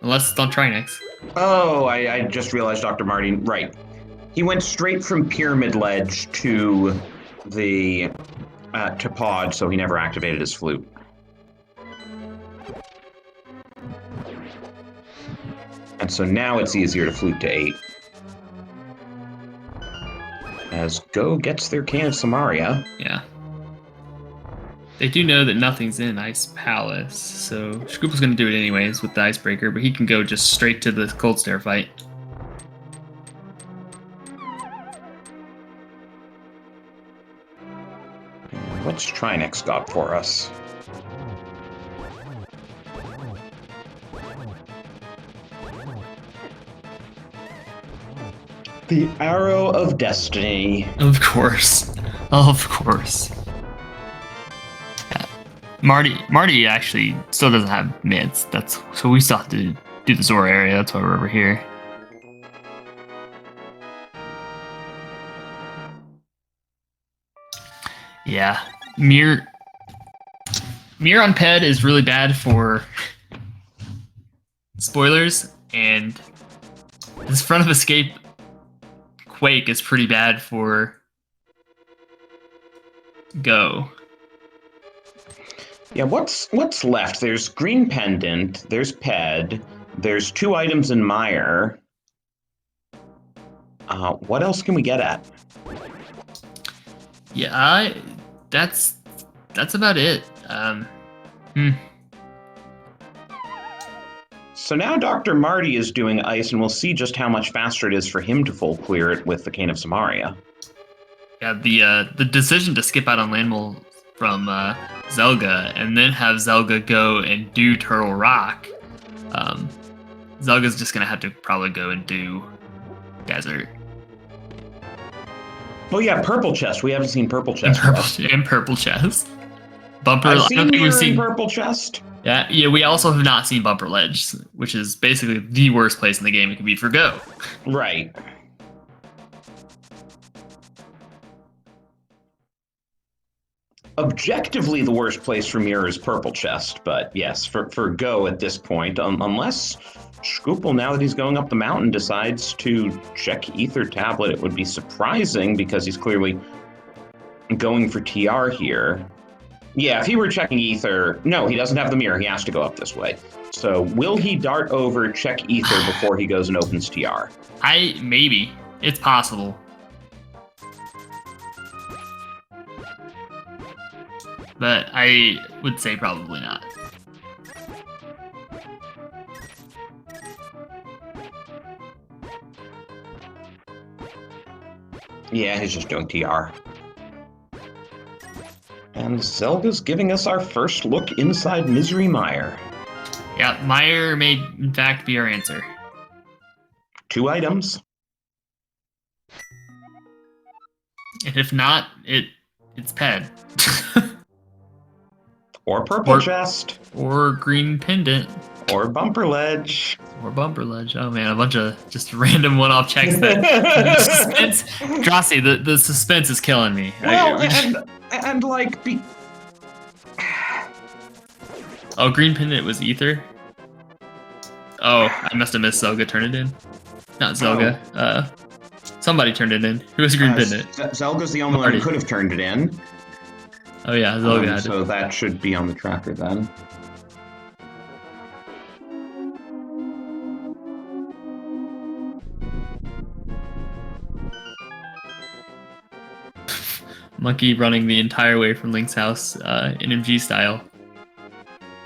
unless it's on Trinex. Oh, I just realized Dr. Marty, right. He went straight from Pyramid Ledge to the to pod, so he never activated his flute. And so now it's easier to flute to 8. As Go gets their can of Samaria. Yeah. They do know that nothing's in Ice Palace, so Shkoople's going to do it anyways with the Icebreaker, but he can go just straight to the Cold Stare fight. What's Trinex got for us? The Arrow of Destiny. Of course. Of course. Yeah. Marty actually still doesn't have mids. So we still have to do the Zora area. That's why we're over here. Yeah. Mir on Ped is really bad for spoilers, and this front of escape Quake is pretty bad for Go. Yeah, what's left? There's Green Pendant, there's Ped, there's 2 items in Mire. What else can we get at? Yeah, that's about it. So now Dr. Marty is doing ice, and we'll see just how much faster it is for him to full clear it with the Cane of Samaria. Yeah, the decision to skip out on Landmole from Zelga and then have Zelga go and do Turtle Rock. Zelga's just gonna have to probably go and do Desert. Oh yeah, Purple Chest. We haven't seen Purple Chest. And Purple Chest. Bumper. I've I don't think we've seen Purple Chest. Yeah. We also have not seen Bumper Ledge, which is basically the worst place in the game it could be for Go. Right. Objectively, the worst place for Mirror is Purple Chest, but yes, for Go at this point, unless Shkoople, now that he's going up the mountain, decides to check Ether Tablet, it would be surprising because he's clearly going for TR here. Yeah, if he were checking Ether, no, he doesn't have the mirror. He has to go up this way. So will he dart over, check Ether before he goes and opens TR? Maybe. It's possible. But I would say probably not. Yeah, he's just doing TR. And Zelga's giving us our first look inside Misery Mire. Yeah, Mire may in fact be our answer. 2 items. And if not, it's Ped. Or Purple Chest. Or Green Pendant. Or Bumper Ledge. Or Bumper Ledge. Oh man, a bunch of just random one-off checks that suspense. Drossi, the suspense is killing me. Well, and like Oh, Green Pendant was Ether? Oh, I must have missed Zelga turn it in. Not Zelga. Oh. Somebody turned it in. Who was Green Pendant? Zelga's the only one who could have turned it in. Oh yeah, Zelga had it. So that should be on the tracker then. Monkey running the entire way from Link's house in MG style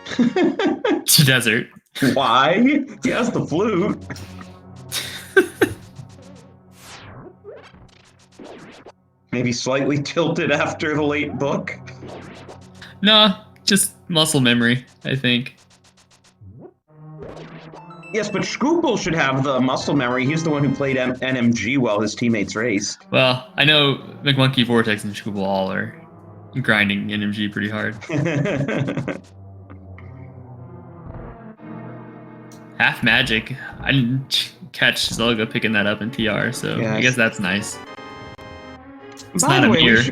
to desert. Why? He has the flute. Maybe slightly tilted after the late book. No, just muscle memory, I think. Yes, but Scoople should have the muscle memory. He's the one who played NMG while his teammates raced. Well, I know McMonkey, Vortex, and Scoople all are grinding NMG pretty hard. Half Magic. I didn't catch Zelga picking that up in PR, so yes. I guess that's nice. It's By not the a way, mirror.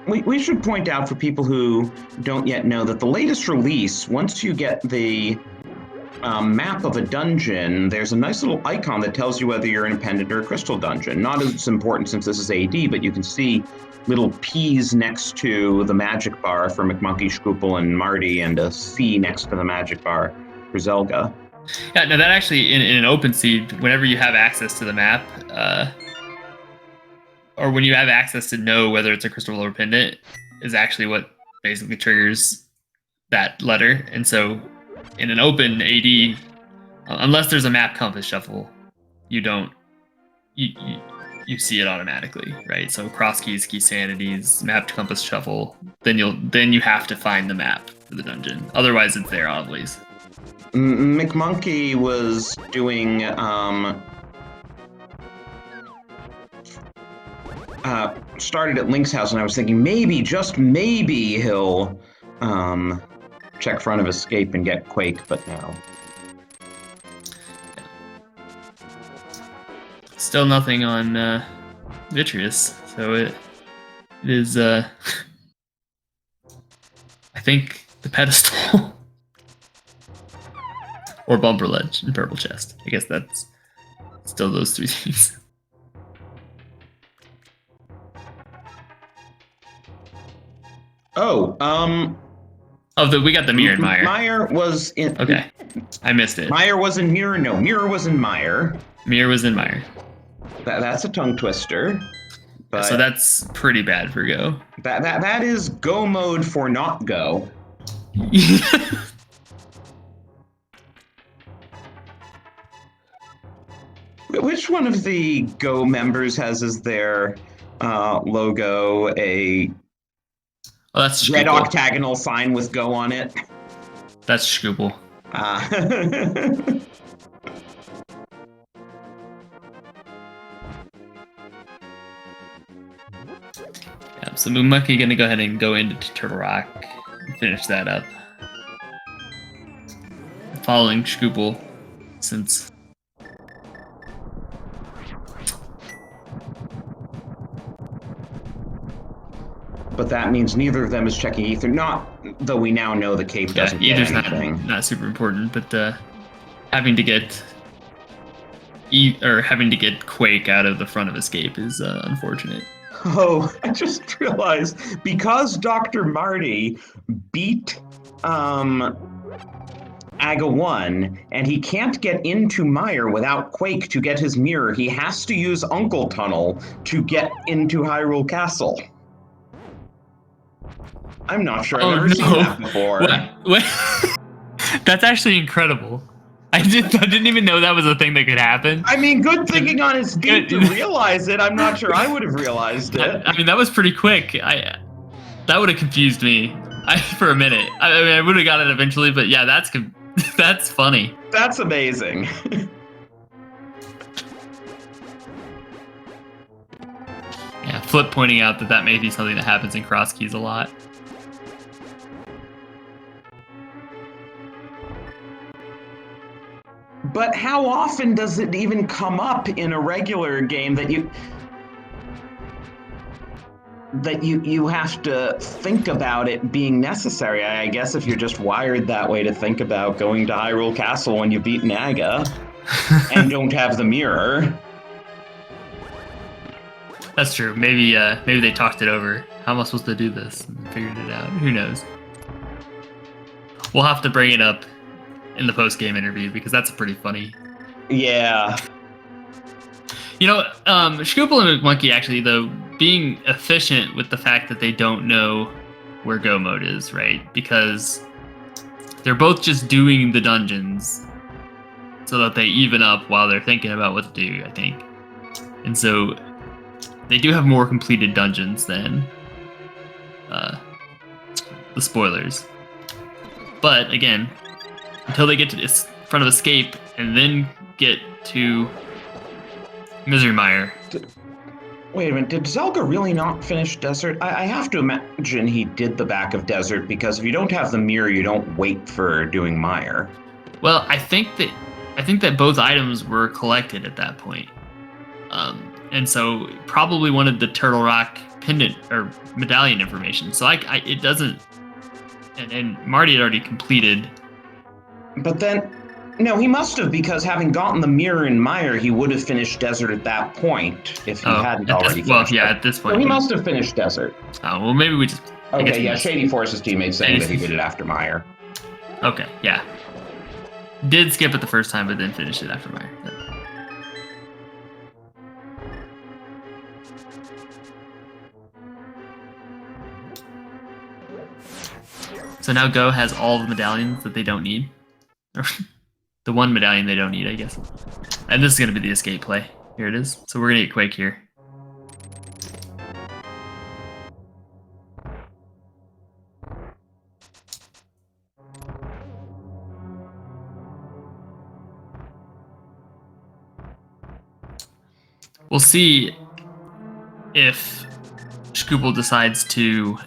we should point out for people who don't yet know that the latest release, once you get the map of a dungeon, there's a nice little icon that tells you whether you're in a pendant or a crystal dungeon. Not as important since this is AD, but you can see little P's next to the magic bar for McMonkey, Scoople, and Marty, and a C next to the magic bar for Zelga. Yeah, no, that actually, in an open seed, whenever you have access to the map, or when you have access to know whether it's a crystal or pendant, is actually what basically triggers that letter. And so in an open AD, unless there's a map compass shuffle, you don't, you see it automatically, right? So cross keys, key sanities, map compass shuffle, then you have to find the map for the dungeon. Otherwise it's there always. McMonkey was doing started at Link's house, and I was thinking maybe, just maybe, he'll check front of escape and get Quake, but no. Still nothing on Vitreous, so it is I think the pedestal or bumper ledge and purple chest. I guess that's still those three things. Oh, we got the Mirror and Mire. Mire was in. Okay, I missed it. Mire was in Mirror. No, Mirror was in Mire. Mirror was in Mire. That's a tongue twister. But so that's pretty bad for Go. That is Go mode for not Go. Which one of the Go members has as their logo a that's red octagonal sign with Go on it? That's Scoople. Yeah, so Moonmonkey gonna go ahead and go into Turtle Rock and finish that up. Following Scoople, since but that means neither of them is checking Ether. Not though we now know the cape doesn't get anything. Not super important, but having to get Quake out of the front of Escape is unfortunate. Oh, I just realized because Dr. Marty beat Aga 1 and he can't get into Mire without Quake to get his mirror, he has to use Uncle Tunnel to get into Hyrule Castle. I'm not sure I've ever seen that before. What? That's actually incredible. I didn't even know that was a thing that could happen. I mean, good thinking on his feet to realize it. I'm not sure I would have realized it. I mean, that was pretty quick. That would have confused me for a minute. I mean, I would have got it eventually, but yeah, that's funny. That's amazing. Yeah, Flip pointing out that may be something that happens in cross keys a lot. But how often does it even come up in a regular game that you have to think about it being necessary? I guess if you're just wired that way to think about going to Hyrule Castle when you beat Naga and don't have the mirror. That's true. Maybe they talked it over. How am I supposed to do this? And figured it out. Who knows? We'll have to bring it up in the post-game interview because that's pretty funny. Yeah. You know, Scoople and McMonkey actually, though, being efficient with the fact that they don't know where go mode is, right? Because they're both just doing the dungeons so that they even up while they're thinking about what to do, I think. And so they do have more completed dungeons than the spoilers. But again, until they get to this front of escape and then get to Misery Mire. Wait a minute, did Zelga really not finish Desert? I have to imagine he did the back of Desert, because if you don't have the mirror, you don't wait for doing Mire. Well, I think that both items were collected at that point. And so probably wanted the Turtle Rock pendant or medallion information. So it doesn't, and Marty had already completed. But then, no, he must have, because having gotten the mirror in Mire, he would have finished Desert at that point if he hadn't already finished. Well, yeah, at this point. So he must have finished Desert. Oh, well, maybe we just. Okay, yeah, Shady Force's teammate saying that he did it after Mire. Okay, yeah. Did skip it the first time, but then finished it after Mire. So now Go has all the medallions that they don't need. The one medallion they don't need, I guess. And this is going to be the escape play. Here it is. So we're going to get Quake here. We'll see if Scoople decides to...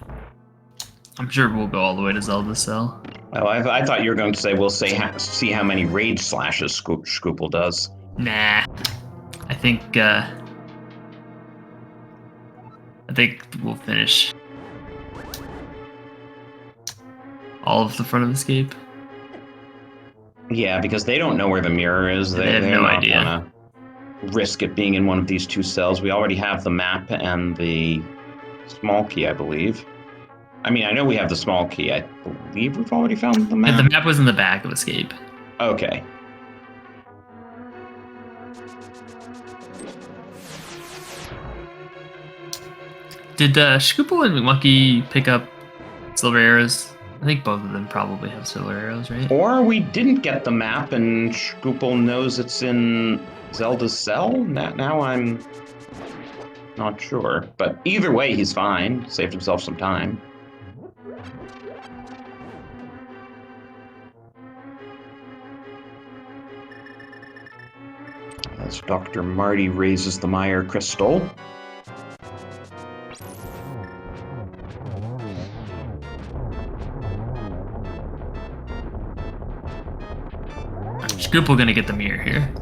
I'm sure we'll go all the way to Zelda's cell. Oh, I thought you were going to say we'll see how many rage slashes Scoople does. Nah, I think we'll finish all of the front of escape. Yeah, because they don't know where the mirror is. They're no not idea. Gonna risk it being in one of these two cells. We already have the map and the small key, I believe. I mean, I know we have the small key. I believe we've already found the map. And the map was in the back of escape. Okay. Did Scoople and McMonkey pick up silver arrows? I think both of them probably have silver arrows, right? Or we didn't get the map and Scoople knows it's in Zelda's cell? Now I'm not sure. But either way, he's fine. Saved himself some time. As Dr. Marty raises the Mire crystal. Scoople gonna get the mirror here.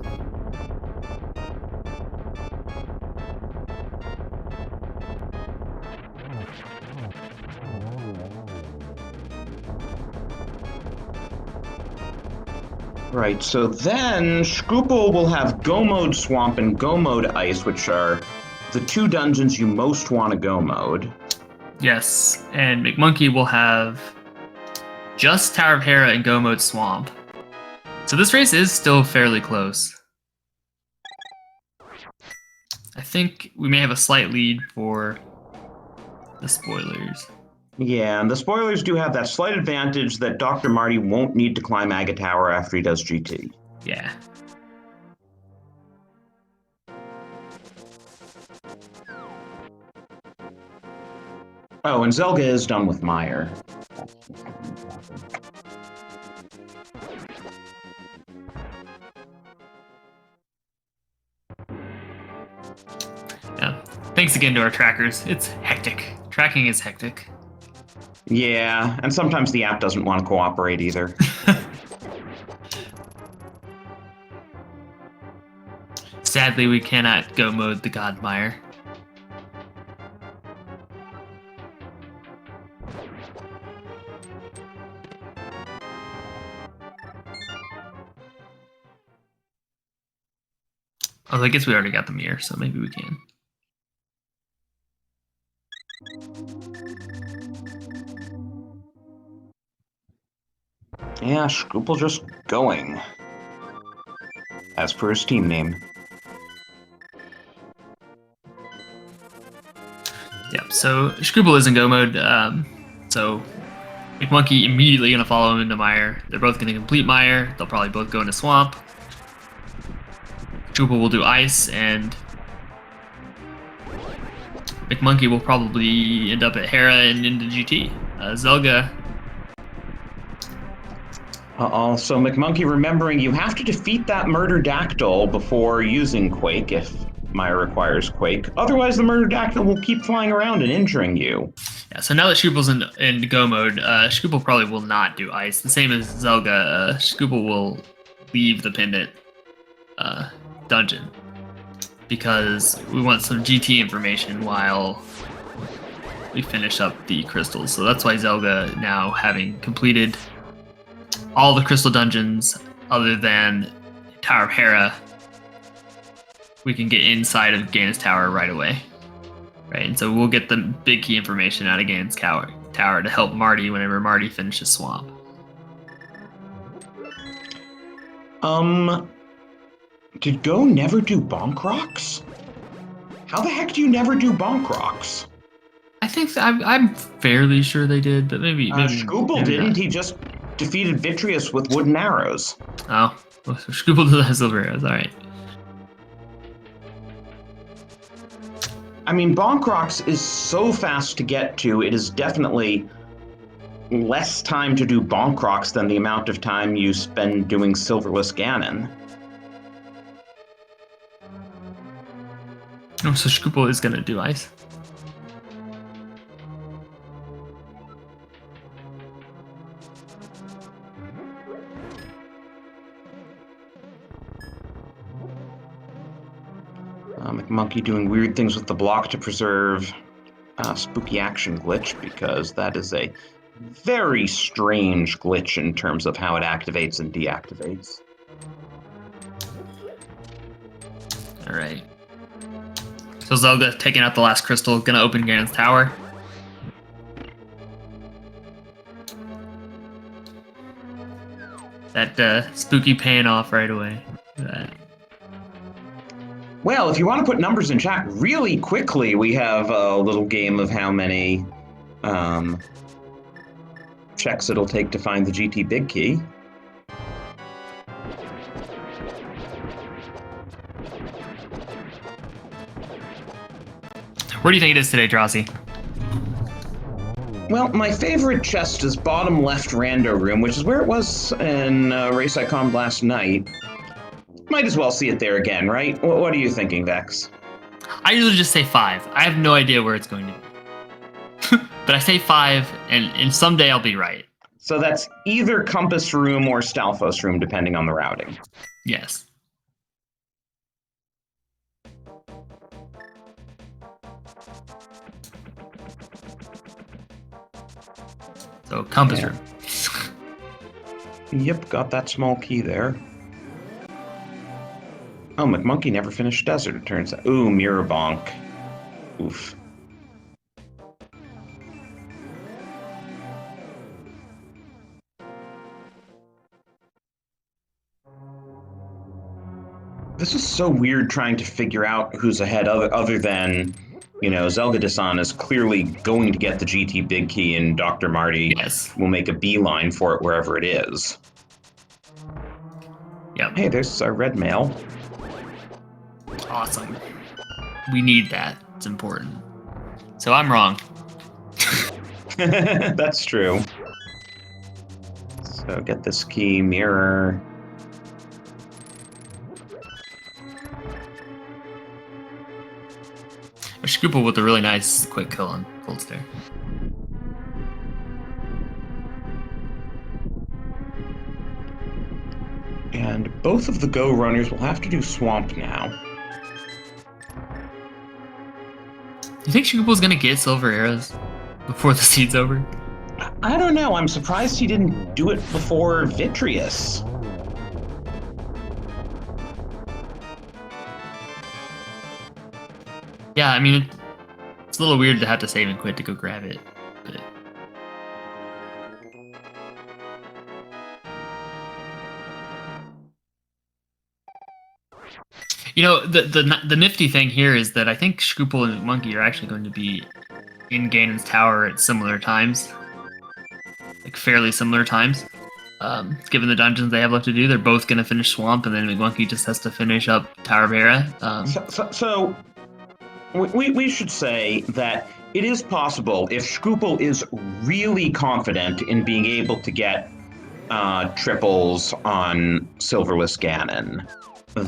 Right, so then Scoople will have Go Mode Swamp and Go Mode Ice, which are the two dungeons you most want to Go Mode. Yes, and McMonkey will have just Tower of Hera and Go Mode Swamp. So this race is still fairly close. I think we may have a slight lead for the spoilers. Yeah, and the spoilers do have that slight advantage that Dr. Marty won't need to climb Aga Tower after he does GT. Yeah. Oh, and Zelga is done with Mire. Yeah. Thanks again to our trackers. It's hectic. Tracking is hectic. Yeah, and sometimes the app doesn't want to cooperate either. Sadly, we cannot Go Mode the God Mire. Oh, I guess we already got the mirror, so maybe we can. Yeah, Scoople just going. As per his team name. Yep, so Scruple is in go mode, so McMonkey immediately going to follow him into Mire. They're both going to complete Mire. They'll probably both go into Swamp. Scruple will do Ice, and McMonkey will probably end up at Hera and into GT. Zelga. Also, McMonkey, remembering you have to defeat that Murderdactyl before using Quake if Mire requires Quake. Otherwise, the Murderdactyl will keep flying around and injuring you. Yeah, so now that Scruple's in go mode, Scruple probably will not do Ice. The same as Zelga. Scruple will leave the Pendant dungeon because we want some GT information while we finish up the crystals. So that's why Zelga, now having completed all the crystal dungeons other than Tower of Hera, we can get inside of Ganon's Tower right away. Right, and so we'll get the big key information out of Ganon's Tower to help Marty whenever Marty finishes Swamp. Did Go never do Bonk Rocks? How the heck do you never do Bonk Rocks? I think I'm fairly sure they did, but maybe Scoople didn't. Not. He just defeated Vitreous with wooden arrows. Oh, well, so Scoople does have silver arrows. All right. I mean, Bonk Rocks is so fast to get to. It is definitely less time to do Bonk Rocks than the amount of time you spend doing Silverless Ganon. Oh, so Scoople is gonna do Ice. McMonkey doing weird things with the block to preserve spooky action glitch, because that is a very strange glitch in terms of how it activates and deactivates. All right. So Zelda taking out the last crystal, gonna open Ganon's Tower. That spooky paying off right away. Well, if you want to put numbers in chat really quickly, we have a little game of how many checks it'll take to find the GT Big Key. Where do you think it is today, Drosy? Well, my favorite chest is bottom left rando room, which is where it was in Race Icon last night. Might as well see it there again, right? What are you thinking, Vex? I usually just say 5. I have no idea where it's going to be. But I say 5, and someday I'll be right. So that's either Compass Room or Stalfos Room, depending on the routing. Yes. So, Compass Room. Yep, got that small key there. Oh, McMonkey never finished Desert, it turns out. Ooh, Mirror Bonk. Oof. This is so weird trying to figure out who's ahead other than, you know, Zelga-Dasan is clearly going to get the GT Big Key, and Dr. Marty will make a beeline for it wherever it is. Yep. Hey, there's our red mail. Awesome. We need that. It's important. So I'm wrong. That's true. So get this key, mirror. Scoople with a really nice quick kill on Cold Stare. And both of the Go runners will have to do Swamp now. You think Scoople's gonna get silver arrows before the seed's over? I don't know. I'm surprised he didn't do it before Vitreous. Yeah, I mean, it's a little weird to have to save and quit to go grab it. But... You know, the nifty thing here is that I think Scoople and Monkey are actually going to be in Ganon's tower at similar times, like fairly similar times. Given the dungeons they have left to do, they're both going to finish Swamp, and then McMonkey just has to finish up Tower of Hera. So we should say that it is possible if Scoople is really confident in being able to get triples on Silverless Ganon,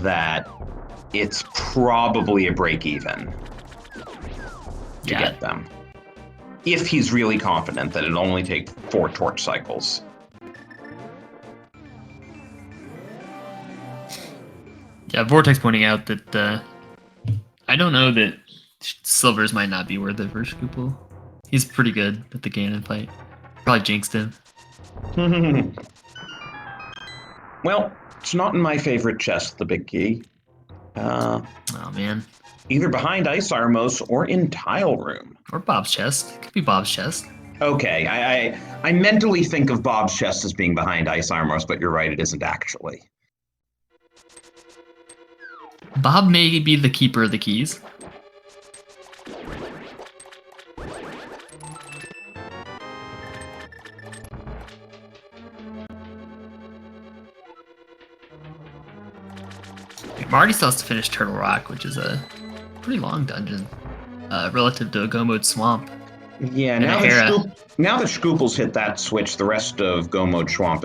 that it's probably a break even to get them. If he's really confident that it'll only take 4 torch cycles. Yeah, Vortex pointing out that I don't know that Silvers might not be worth it for Scoople. He's pretty good at the Ganon fight. Probably jinxed him. Well, it's not in my favorite chest, the big key. Oh man. Either behind Ice Armos or in Tile Room. Or Bob's chest. It could be Bob's chest. Okay, I mentally think of Bob's chest as being behind Ice Armos, but you're right, it isn't actually. Bob may be the keeper of the keys. Marty still has to finish Turtle Rock, which is a pretty long dungeon relative to Go Mode Swamp. Yeah, now that Scoople's hit that switch, the rest of Go Mode Swamp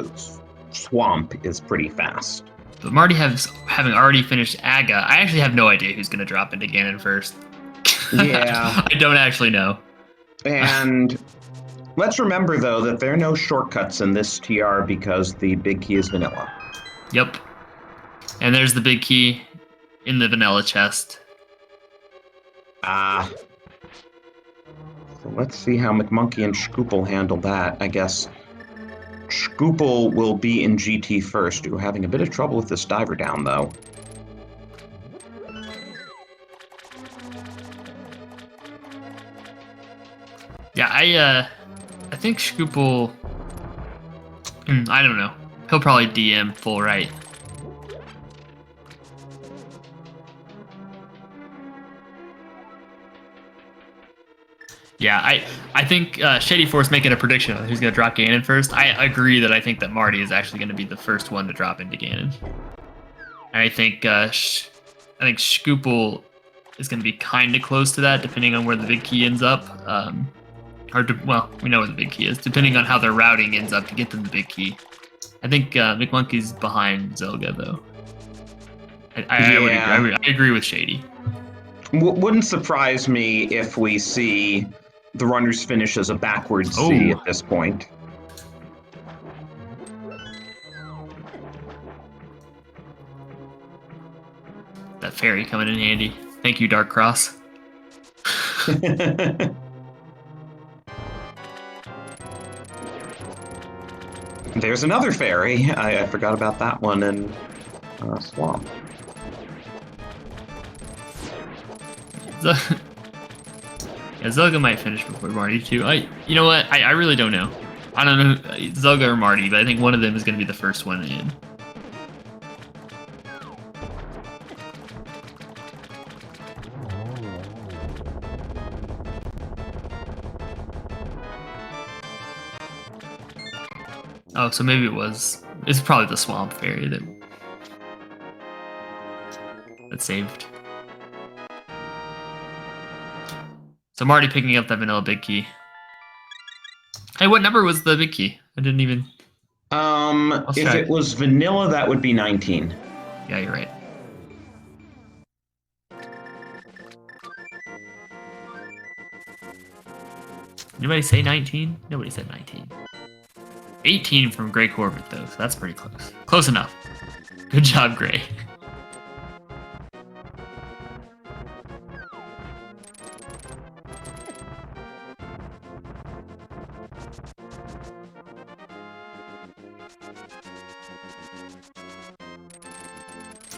is pretty fast. But Marty having already finished Aga, I actually have no idea who's going to drop into Ganon first. Yeah. I don't actually know. And let's remember, though, that there are no shortcuts in this TR because the big key is vanilla. Yep. And there's the big key in the vanilla chest. So let's see how McMonkey and Scoople handle that. I guess Scoople will be in GT first. We're having a bit of trouble with this diver down, though. Yeah, I think Scoople... I don't know. He'll probably DM full right. Yeah, I think Shady Force making a prediction on who's going to drop Ganon first. I agree that I think that Marty is actually going to be the first one to drop into Ganon. And I think Scoople is going to be kind of close to that, depending on where the big key ends up. Well, we know where the big key is, depending on how their routing ends up to get them the big key. I think McMonkey's behind Zelga, though. I agree with Shady. Wouldn't surprise me if we see the runners finish as a backwards C at this point. That fairy coming in handy. Thank you, Dark Cross. There's another fairy. I forgot about that one in Swamp. Yeah, Zelga might finish before Marty too. You know what? I really don't know. I don't know Zelga or Marty, but I think one of them is going to be the first one in. Oh, so maybe it's probably the Swamp Fairy that saved. So Marty picking up that vanilla big key. Hey, what number was the big key? I didn't even... If it was vanilla, that would be 19. Yeah, you're right. Anybody say 19? Nobody said 19. 18 from Grey Corvid, though, so that's pretty close. Close enough. Good job, Grey.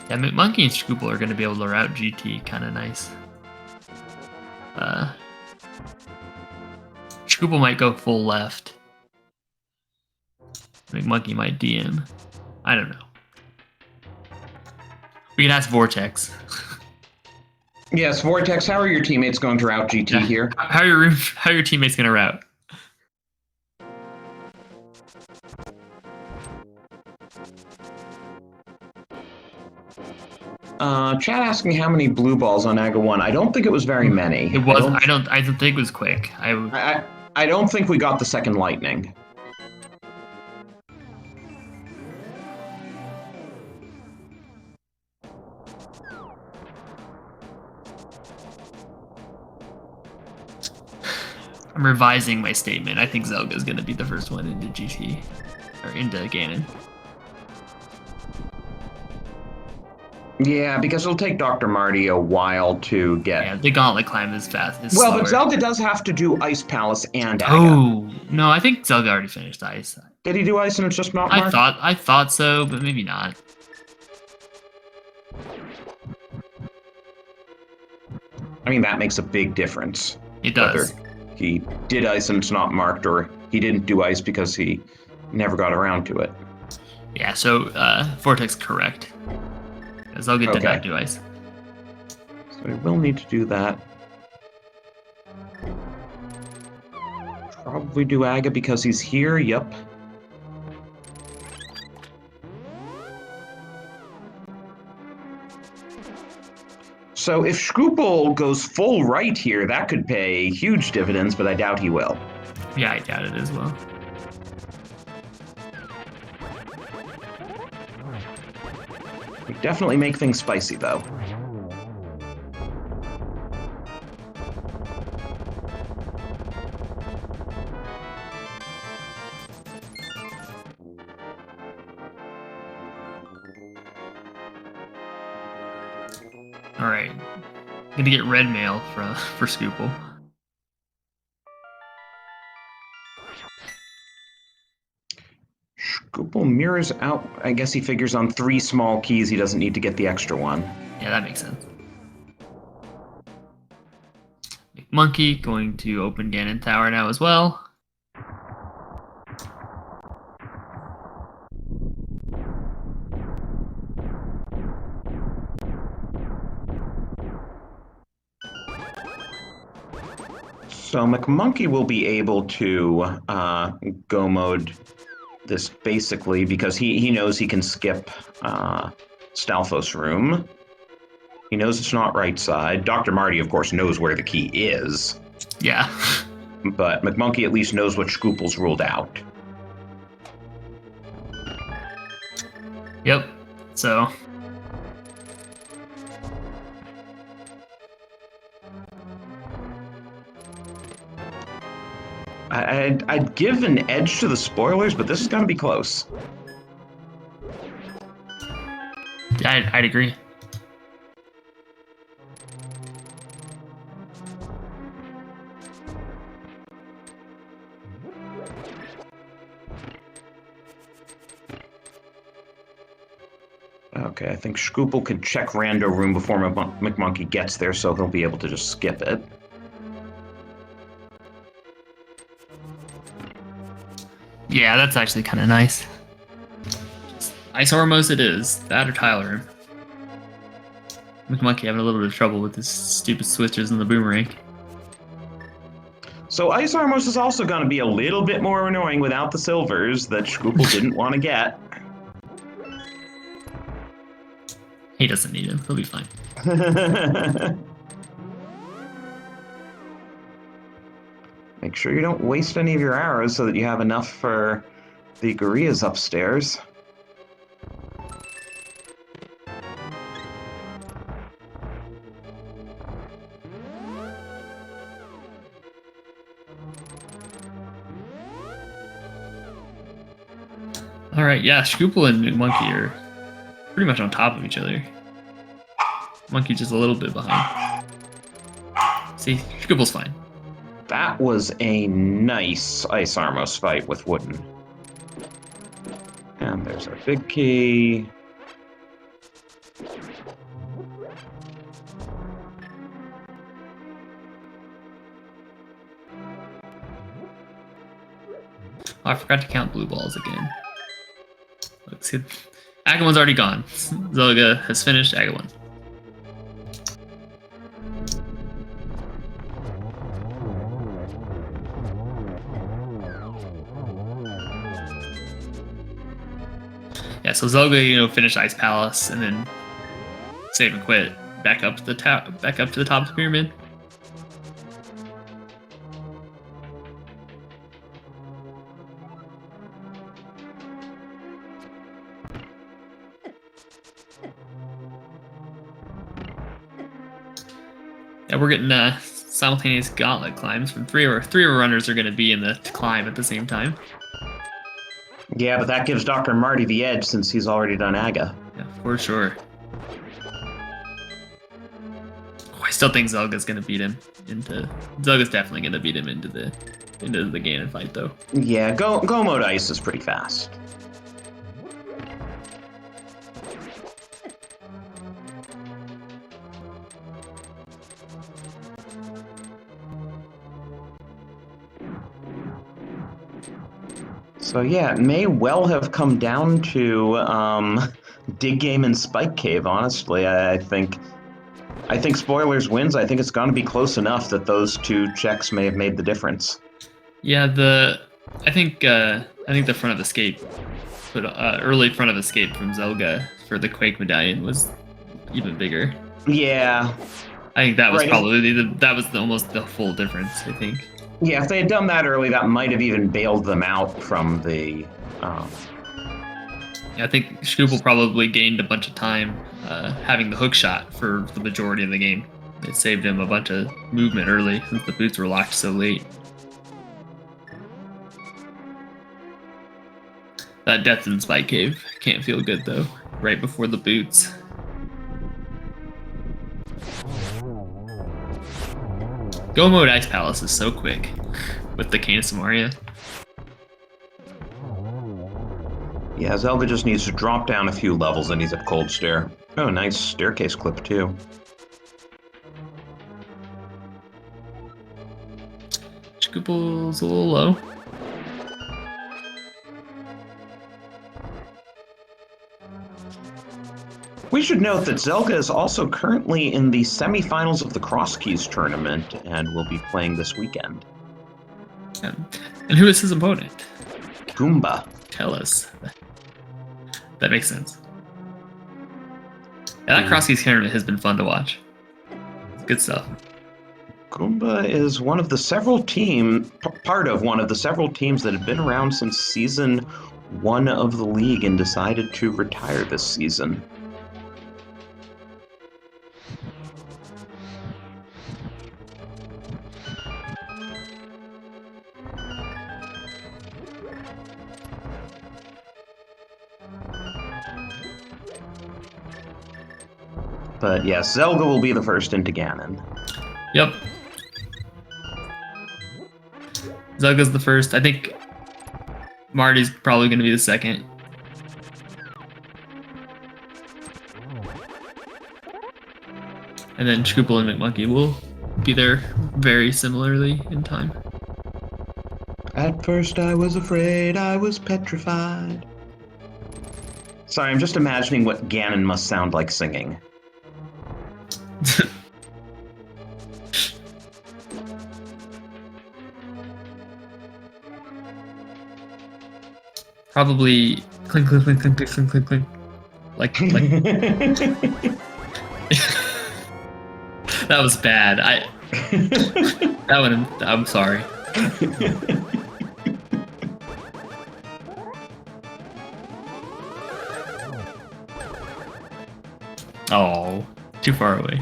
Yeah, McMonkey and Scoople are going to be able to route GT kind of nice. Scoople might go full left. McMonkey might DM. I don't know. We can ask Vortex. Yes, Vortex, how are your teammates going to route GT here? How are your teammates gonna route? Chat asking how many blue balls on Aga 1. I don't think it was very many. It was. I don't think it was quick. I don't think we got the second lightning. I'm revising my statement. I think Zelga's gonna be the first one into GT or into Ganon. Yeah, because it'll take Dr. Marty a while to get. Yeah, the gauntlet climb is fast. Is well, slower. but Zelda does have to do Ice Palace and Aga. Oh no, I think Zelga already finished Ice. Did he do Ice and it's just not marked? I thought so, but maybe not. I mean, that makes a big difference. It does. Whether he did Ice and it's not marked, or he didn't do Ice because he never got around to it. Yeah, so Vortex correct. Zelga did not do Ice. So we will need to do that. Probably do Aga because he's here, yep. So if Scruple goes full right here, that could pay huge dividends, but I doubt he will. Yeah, I doubt it as well. We definitely make things spicy, though. All right, gonna get red mail for Scoople. Scoople mirrors out. I guess he figures on 3 small keys. He doesn't need to get the extra one. Yeah, that makes sense. Monkey going to open Ganon Tower now as well. So McMonkey will be able to go mode this basically because he knows he can skip Stalfos' room. He knows it's not right side. Dr. Marty, of course, knows where the key is. Yeah. But McMonkey at least knows what Scoople's ruled out. Yep. So. I'd give an edge to the spoilers, but this is going to be close. Yeah, I'd agree. Okay, I think Scoople can check Rando Room before McMonkey gets there, so he'll be able to just skip it. Yeah, that's actually kind of nice. Ice Ormos it is. That or Tyler. McMonkey having a little bit of trouble with his stupid switches and the boomerang. So Ice Armos is also going to be a little bit more annoying without the silvers that Scoople didn't want to get. He doesn't need him. He'll be fine. Make sure you don't waste any of your arrows so that you have enough for the gorillas upstairs. All right, yeah, Scoople and Monkey are pretty much on top of each other. Monkey just a little bit behind. See, Scoople's fine. That was a nice Ice Armos fight with Wooden. And there's our big key. Oh, I forgot to count blue balls again. Let's see. Aga 1's already gone. Zelga has finished Aga 1. Yeah, so Zelga, finish Ice Palace and then save and quit back up to the top of the pyramid. Yeah, we're getting simultaneous gauntlet climbs from three of our runners are going to be in the climb at the same time. Yeah, but that gives Dr. Marty the edge since he's already done AGA. Yeah, for sure. Oh, I still think Zelga's going to beat him Zelga's definitely going to beat him into the Ganon fight, though. Yeah, Go Mode Ice is pretty fast. So yeah, it may well have come down to Dig Game and Spike Cave, honestly. I think Spoilers wins. I think it's going to be close enough that those two checks may have made the difference. Yeah, I think the front of escape, early front of escape from Zelga for the Quake medallion was even bigger. Yeah, I think that was probably almost the full difference. I think. Yeah, if they had done that early, that might have even bailed them out from the. Yeah, I think Scoople probably gained a bunch of time having the hook shot for the majority of the game. It saved him a bunch of movement early since the boots were locked so late. That death in Spike Cave can't feel good though. Right before the boots. Go Mode Ice Palace is so quick with the Canis Maria. Yeah, Zelda just needs to drop down a few levels and he's at Cold Stair. Oh, nice staircase clip too. Scoople's a little low. We should note that Zelga is also currently in the semifinals of the Cross Keys tournament and will be playing this weekend. And who is his opponent? Goomba. Tell us. That makes sense. Yeah, that Cross Keys tournament has been fun to watch. It's good stuff. Goomba is part of one of the several teams that have been around since season 1 of the league and decided to retire this season. But yes, Zelga will be the first into Ganon. Yep. Zelga's the first. I think Marty's probably going to be the second. And then Scoople and McMonkey will be there very similarly in time. At first I was afraid, I was petrified. Sorry, I'm just imagining what Ganon must sound like singing. Probably clink, clink, clink, clink, clink, clink, clink. Like. That was bad. I'm sorry. Oh, too far away.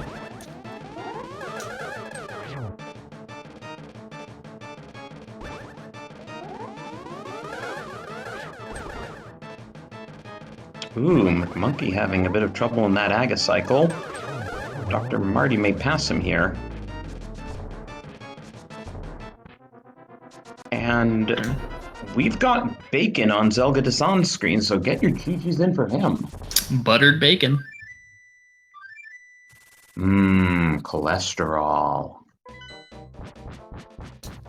Ooh, McMonkey having a bit of trouble in that AGA cycle. Dr. Marty may pass him here. And we've got bacon on Zelga Dasan's screen, so get your GGs in for him. Buttered bacon. Cholesterol.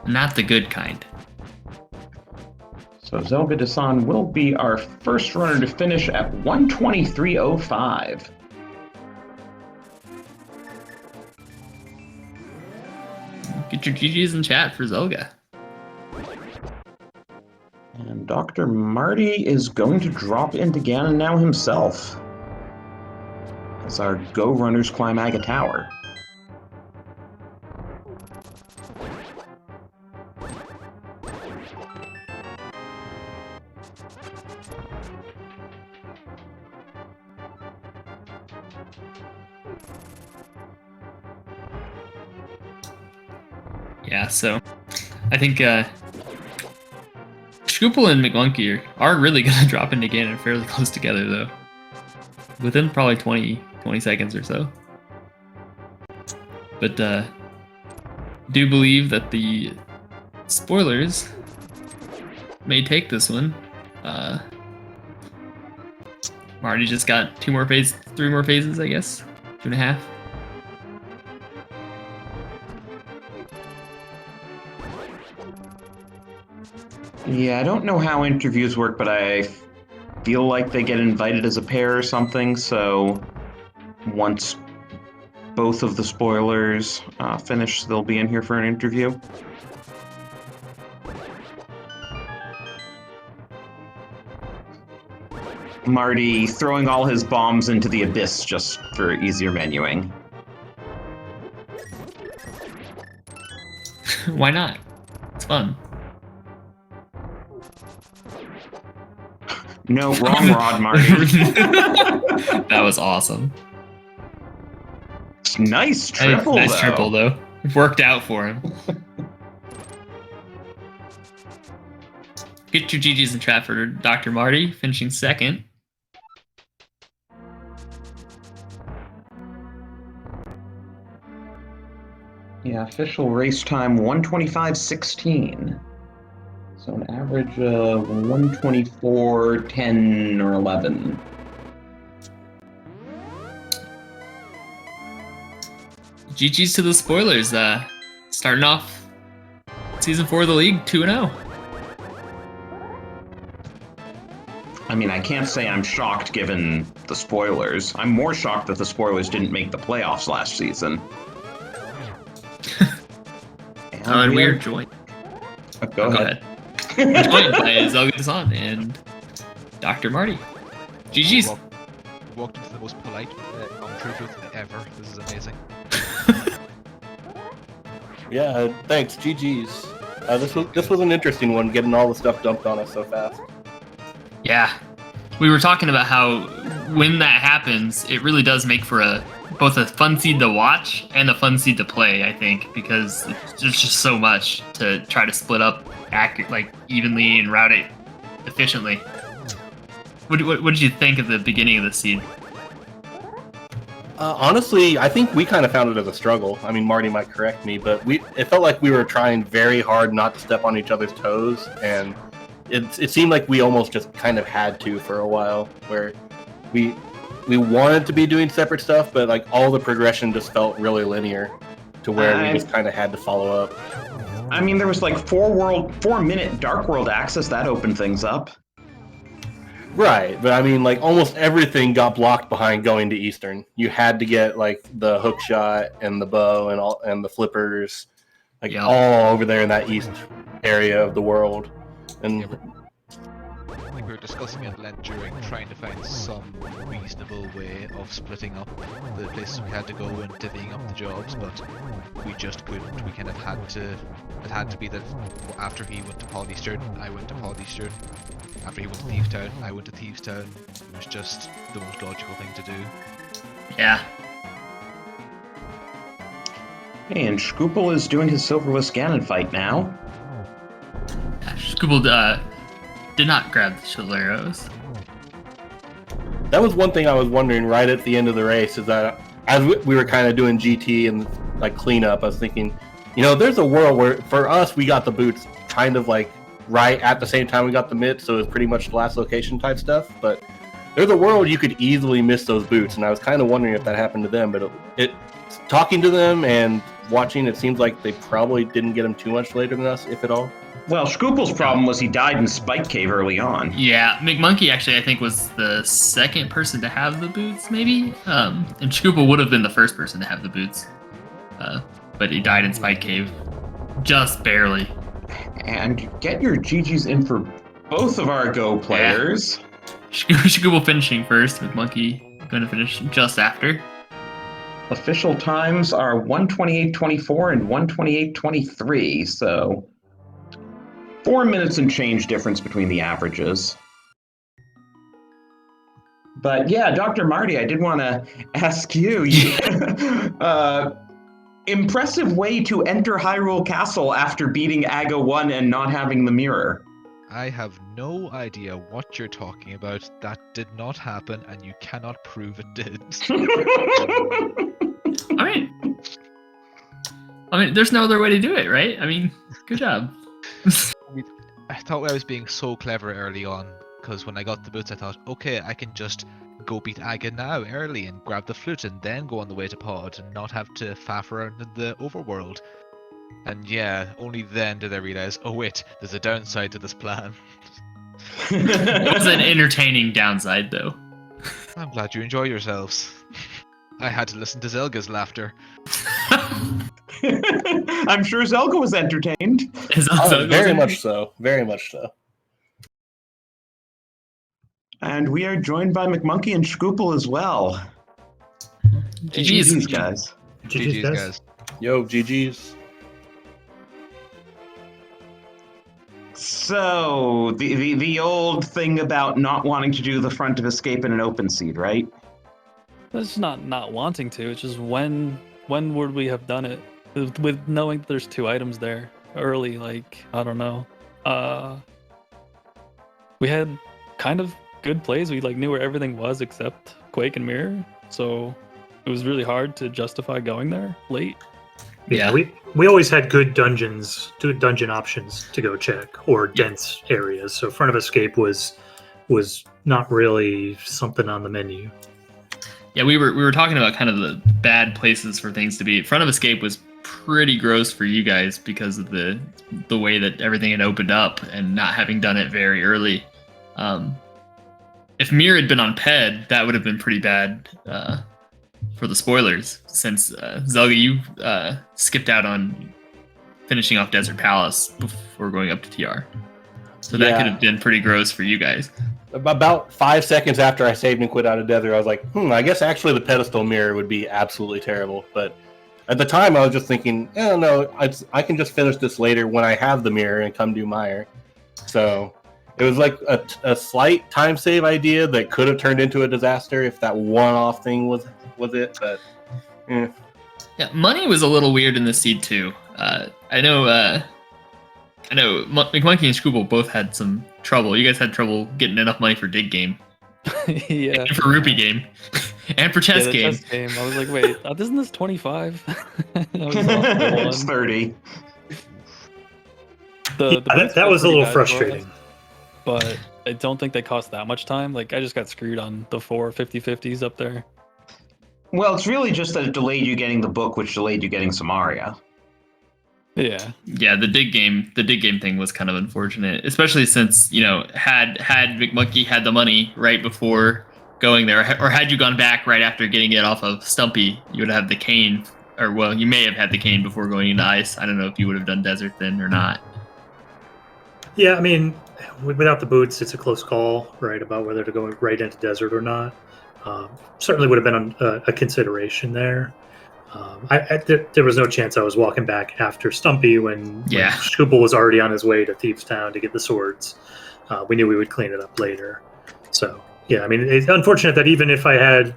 Not the good kind. So Zelga Dasan will be our first runner to finish at 123.05. Get your GGs in chat for Zelga. And And Dr. Marty is going to drop into Ganon now himself, as our Go Runners climb Aga Tower. Yeah, so I think Scoople and McMonkey are really going to drop into Ganon fairly close together, though. Within probably 20 seconds or so. But do believe that the spoilers may take this one. Marty just got 3 more phases, I guess. 2.5. Yeah, I don't know how interviews work, but I feel like they get invited as a pair or something, so once both of the spoilers finish, they'll be in here for an interview. Marty throwing all his bombs into the abyss just for easier menuing. Why not? It's fun. No, wrong rod, Marty. That was awesome. Nice triple, nice triple, though. Worked out for him. Get your GGs in chat for Dr. Marty, finishing second. Yeah, official race time 1:25.16. So an average of 1:24.10 or 11. GG's to the spoilers. Starting off season 4 of the league 2-0. I mean, I can't say I'm shocked given the spoilers. I'm more shocked that the spoilers didn't make the playoffs last season. And we are joined. Go ahead. We're joined by Zelgazan and Dr. Marty. GG's. Walked into the most polite commentary booth ever. This is amazing. Yeah, thanks. GG's. This was an interesting one, getting all the stuff dumped on us so fast. Yeah, we were talking about how when that happens, it really does make for both a fun seed to watch and a fun seed to play, I think, because there's just so much to try to split up evenly and route it efficiently. What did you think of the beginning of the seed? Honestly, I think we kind of found it as a struggle. I mean, Marty might correct me, but it felt like we were trying very hard not to step on each other's toes, and it seemed like we almost just kind of had to for a while, where we wanted to be doing separate stuff, but like all the progression just felt really linear to where we just kind of had to follow up. I mean, there was like 4-minute Dark World access that opened things up. Right, but I mean, like almost everything got blocked behind going to Eastern. You had to get like the hook shot and the bow and the flippers, all over there in that east area of the world. And we were discussing at length during trying to find some reasonable way of splitting up the places we had to go and divvying up the jobs, but we just couldn't. We kind of had to. It had to be that after he went to Polystern, I went to Polystern. After he went to Thieves Town, I went to Thieves Town. It was just the most logical thing to do. Yeah. Hey, and Scoople is doing his Silverless Ganon fight now. Scoople did not grab the shield arrows. That was one thing I was wondering right at the end of the race, is that as we were kind of doing GT and like cleanup, I was thinking, there's a world where for us we got the boots kind of like right at the same time we got the mitts, so it was pretty much last location type stuff, but there's a world you could easily miss those boots, and I was kind of wondering if that happened to them, but it talking to them and watching, it seems like they probably didn't get them too much later than us, if at all. Well, Scoople's problem was he died in Spike Cave early on. Yeah, McMonkey actually I think was the second person to have the boots, maybe, and Scoople would have been the first person to have the boots, but he died in Spike Cave, just barely. And get your GGs in for both of our Go players. Shkubo finishing first, with Monkey going to finish just after. Official times are 1:28:24 and 1:28:23, so 4 minutes and change difference between the averages. But yeah, Dr. Marty, I did want to ask you, impressive way to enter Hyrule Castle after beating Aga 1 and not having the mirror. I have no idea what you're talking about. That did not happen, and you cannot prove it did. I mean, there's no other way to do it, right? I mean, good job. I thought I was being so clever early on, because when I got the boots, I thought, okay, I can just go beat Aga now early and grab the flute and then go on the way to Pod and not have to faff around in the overworld. And yeah, only then did I realize, oh wait, there's a downside to this plan. It was an entertaining downside, though. I'm glad you enjoy yourselves. I had to listen to Zelga's laughter. I'm sure Zelga was entertained. Very much so. Very much so. And we are joined by McMonkey and Shkoople as well. GG's, guys. GG's, guys. Yo, GG's. So, the old thing about not wanting to do the front of escape in an open seed, right? That's not wanting to. It's just when would we have done it? With knowing that there's 2 items there early, like, I don't know. We had kind of good plays. We knew where everything was except Quake and Mirror. So it was really hard to justify going there late. Yeah, we always had good dungeon options to go check, or dense areas. So front of escape was not really something on the menu. Yeah, we were talking about kind of the bad places for things to be. Front of escape was pretty gross for you guys because of the way that everything had opened up and not having done it very early. If Mir had been on PED, that would have been pretty bad for the spoilers, since Zelga, you skipped out on finishing off Desert Palace before going up to TR. So that could have been pretty gross for you guys. About 5 seconds after I saved and quit out of Desert, I was like, I guess actually the pedestal mirror would be absolutely terrible. But at the time, I was just thinking, no, I can just finish this later when I have the mirror and come do Mire. So it was like a slight time save idea that could have turned into a disaster if that one-off thing was it. But yeah, money was a little weird in this seed too. I know McMonkey and Shkoople both had some trouble. You guys had trouble getting enough money for Dig Game. Yeah. And for Rupee Game. And for Chess Game. Chess game. I was like, wait, isn't this 25? It's 30. That was a little frustrating. But I don't think they cost that much time. I just got screwed on the 4 50/50s up there. Well, it's really just that it delayed you getting the book, which delayed you getting Samaria. Yeah. Yeah, the dig game thing was kind of unfortunate, especially since, had McMonkey had the money right before going there, or had you gone back right after getting it off of Stumpy, you would have the cane, or well, you may have had the cane before going into Ice. I don't know if you would have done Desert then or not. Yeah, I mean, without the boots, it's a close call, right, about whether to go right into Desert or not. Certainly would have been a consideration there. There was no chance I was walking back after Stumpy when Shkoople was already on his way to Thieves Town to get the swords. We knew we would clean it up later. So, yeah, I mean, it's unfortunate that even if I had,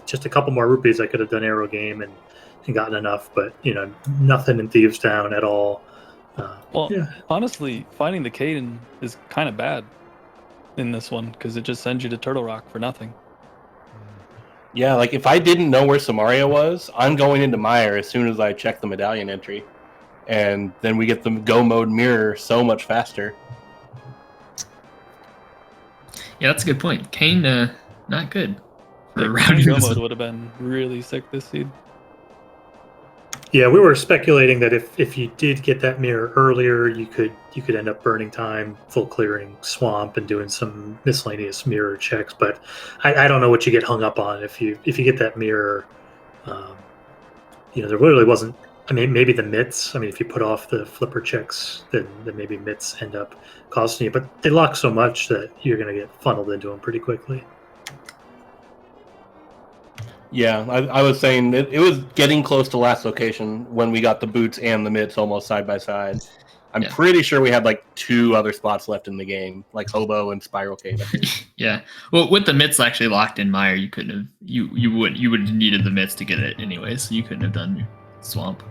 just a couple more rupees, I could have done Arrow Game and gotten enough, but, nothing in Thieves Town at all. Honestly, finding the Caden is kind of bad in this one because it just sends you to Turtle Rock for nothing. Yeah, if I didn't know where Samaria was, I'm going into Mire as soon as I check the medallion entry. And then we get the go mode mirror so much faster. Yeah, that's a good point. Kane, not good. The go mode would have been really sick this seed. Yeah, we were speculating that if you did get that mirror earlier, you could end up burning time, full clearing swamp, and doing some miscellaneous mirror checks. But I don't know what you get hung up on if you get that mirror. There really wasn't I mean, maybe the mitts. I mean, if you put off the flipper checks, then maybe mitts end up costing you. But they lock so much that you're going to get funneled into them pretty quickly. Yeah, I was saying it was getting close to last location when we got the boots and the mitts almost side by side. I'm pretty sure we had like 2 other spots left in the game, like Hobo and Spiral Cave. I think. Yeah. Well, with the mitts actually locked in Mire, you couldn't have you would have needed the mitts to get it anyway, so you couldn't have done Swamp.